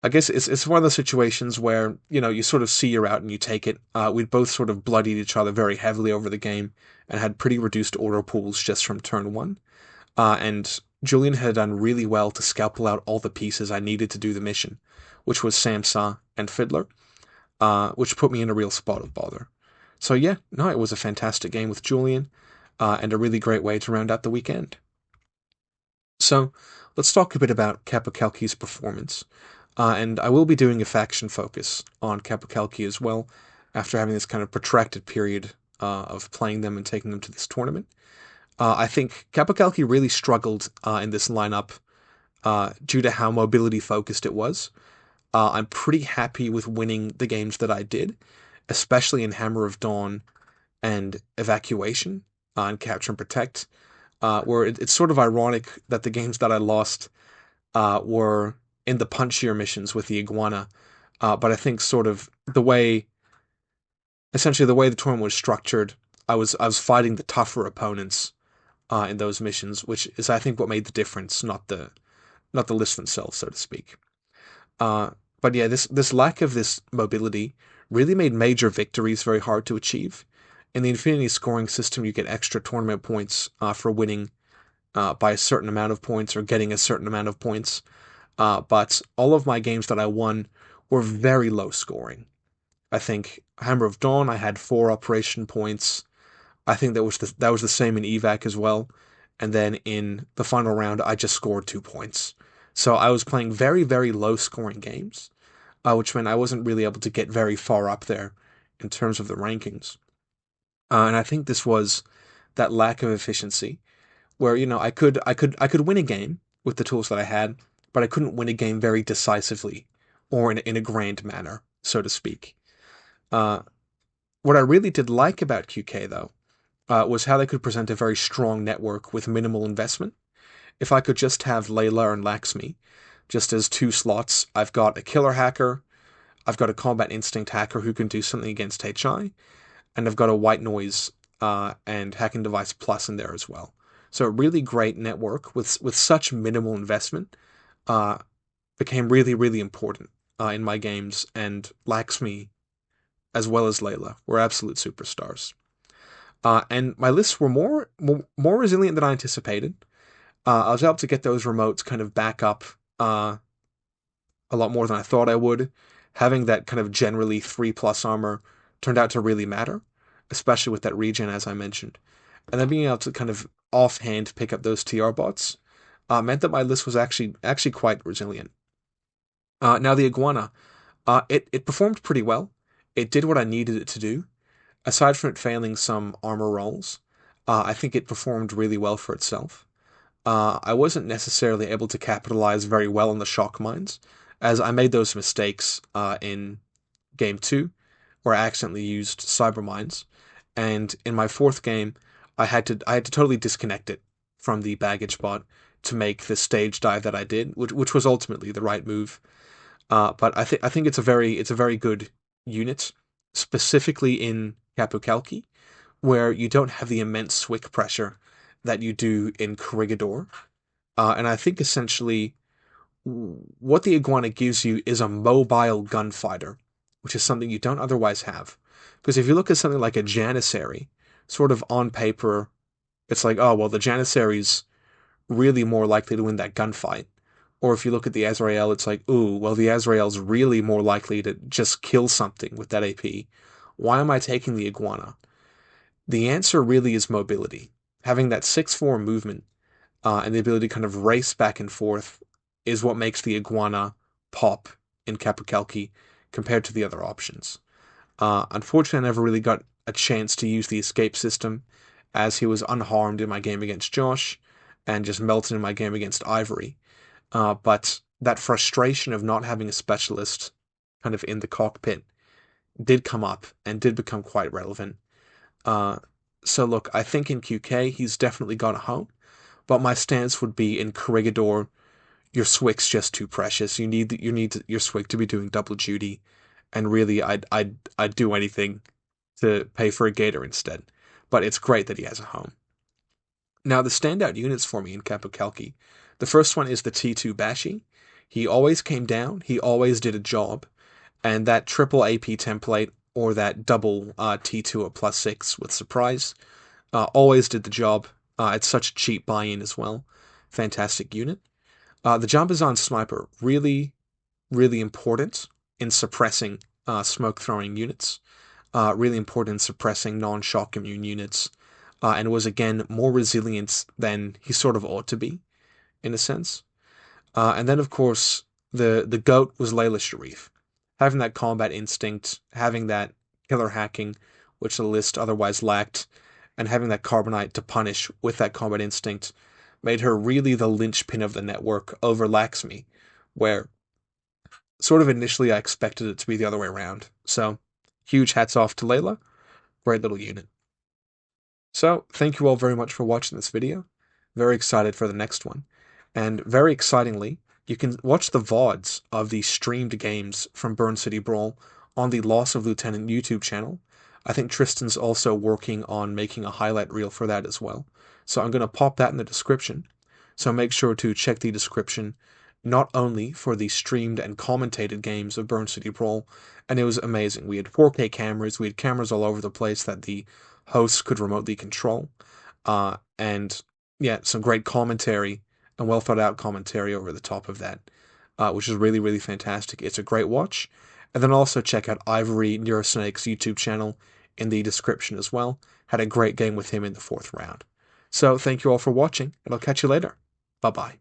I guess it's one of those situations where, you sort of see you're out and you take it. We'd both sort of bloodied each other very heavily over the game and had pretty reduced order pools just from turn 1. And Julian had done really well to scalpel out all the pieces I needed to do the mission, which was Samsa and Fiddler, which put me in a real spot of bother. So it was a fantastic game with Julian, and a really great way to round out the weekend. So let's talk a bit about Qapu Khalqi's performance. And I will be doing a faction focus on Qapu Khalqi as well, after having this kind of protracted period of playing them and taking them to this tournament. I think Qapu Khalqi really struggled in this lineup due to how mobility focused it was. I'm pretty happy with winning the games that I did, especially in Hammer of Dawn and Evacuation and Capture and Protect, where it's sort of ironic that the games that I lost were in the punchier missions with the Iguana, but I think sort of essentially the way the tournament was structured, I was fighting the tougher opponents in those missions, which is I think what made the difference, not the list themselves, so to speak. Uh, but yeah, this lack of this mobility really made major victories very hard to achieve. In the Infinity scoring system, you get extra tournament points for winning by a certain amount of points or getting a certain amount of points. But all of my games that I won were very low scoring. I think Hammer of Dawn, I had 4 operation points. I think that was the same in evac as well. And then in the final round, I just scored 2 points. So I was playing very, very low scoring games, which meant I wasn't really able to get very far up there in terms of the rankings. And I think this was that lack of efficiency, where I could win a game with the tools that I had, but I couldn't win a game very decisively or in a grand manner, so to speak. Uh, what I really did like about QK though was how they could present a very strong network with minimal investment. If I could just have Layla and Laxmi, just as 2 slots, I've got a killer hacker, I've got a combat instinct hacker who can do something against HI, and I've got a white noise and hacking device plus in there as well. So a really great network with such minimal investment uh, became really, really important in my games, and Laxmi as well as Layla were absolute superstars. And my lists were more resilient than I anticipated. I was able to get those remotes kind of back up a lot more than I thought I would. Having that kind of generally 3+ armor turned out to really matter, especially with that regen, as I mentioned. And then being able to kind of offhand pick up those TR bots meant that my list was actually quite resilient. Now the Iguana, it performed pretty well. It did what I needed it to do. Aside from it failing some armor rolls, I think it performed really well for itself. I wasn't necessarily able to capitalize very well on the shock mines, as I made those mistakes in game 2, where I accidentally used cyber mines, and in my 4th game, I had to totally disconnect it from the baggage bot to make the stage dive that I did, which was ultimately the right move. But I think it's a very good unit, specifically in Qapu Khalqi, where you don't have the immense swick pressure that you do in Corregidor. And I think essentially what the Iguana gives you is a mobile gunfighter, which is something you don't otherwise have. Because if you look at something like a Janissary, sort of on paper, it's like, oh, well, the Janissary's really more likely to win that gunfight. Or if you look at the Azrael, it's like, ooh, well, the Azrael's really more likely to just kill something with that AP. Why am I taking the Iguana? The answer really is mobility. Having that 6'4 movement and the ability to kind of race back and forth is what makes the Iguana pop in Qapu Khalqi compared to the other options. Unfortunately, I never really got a chance to use the escape system, as he was unharmed in my game against Josh and just melted in my game against Ivory. But that frustration of not having a specialist kind of in the cockpit did come up and did become quite relevant. Uh, so look, I think in QK he's definitely got a home, but my stance would be in Corregidor, your Swick's just too precious. You need your Swick to be doing double duty, and really I'd do anything to pay for a Gator instead. But it's great that he has a home. Now the standout units for me in Qapu Khalqi, the first one is the T2 Bashi. He always came down, he always did a job, and that triple AP template or that double T2 at +6 with surprise always did the job. It's such a cheap buy-in as well. Fantastic unit. The Jambazan Sniper, really, really important in suppressing smoke-throwing units. Really important in suppressing non-shock immune units. And was again more resilient than he sort of ought to be, in a sense. And then, of course, the GOAT was Layla Sharif. Having that combat instinct, having that killer hacking, which the list otherwise lacked, and having that Carbonite to punish with that combat instinct made her really the linchpin of the network over Laxmi, where sort of initially I expected it to be the other way around. So, huge hats off to Layla. Great little unit. So, thank you all very much for watching this video. Very excited for the next one. And very excitingly, you can watch the VODs of the streamed games from Burn City Brawl on the Loss of Lieutenant YouTube channel. I think Tristan's also working on making a highlight reel for that as well. So I'm going to pop that in the description. So make sure to check the description not only for the streamed and commentated games of Burn City Brawl, and it was amazing. We had 4K cameras, we had cameras all over the place that the hosts could remotely control, and yeah, some great commentary and well thought out commentary over the top of that, which is really, really fantastic. It's a great watch. And then also check out Ivory Neurosnake's YouTube channel in the description as well. Had a great game with him in the 4th round. So thank you all for watching, and I'll catch you later. Bye-bye.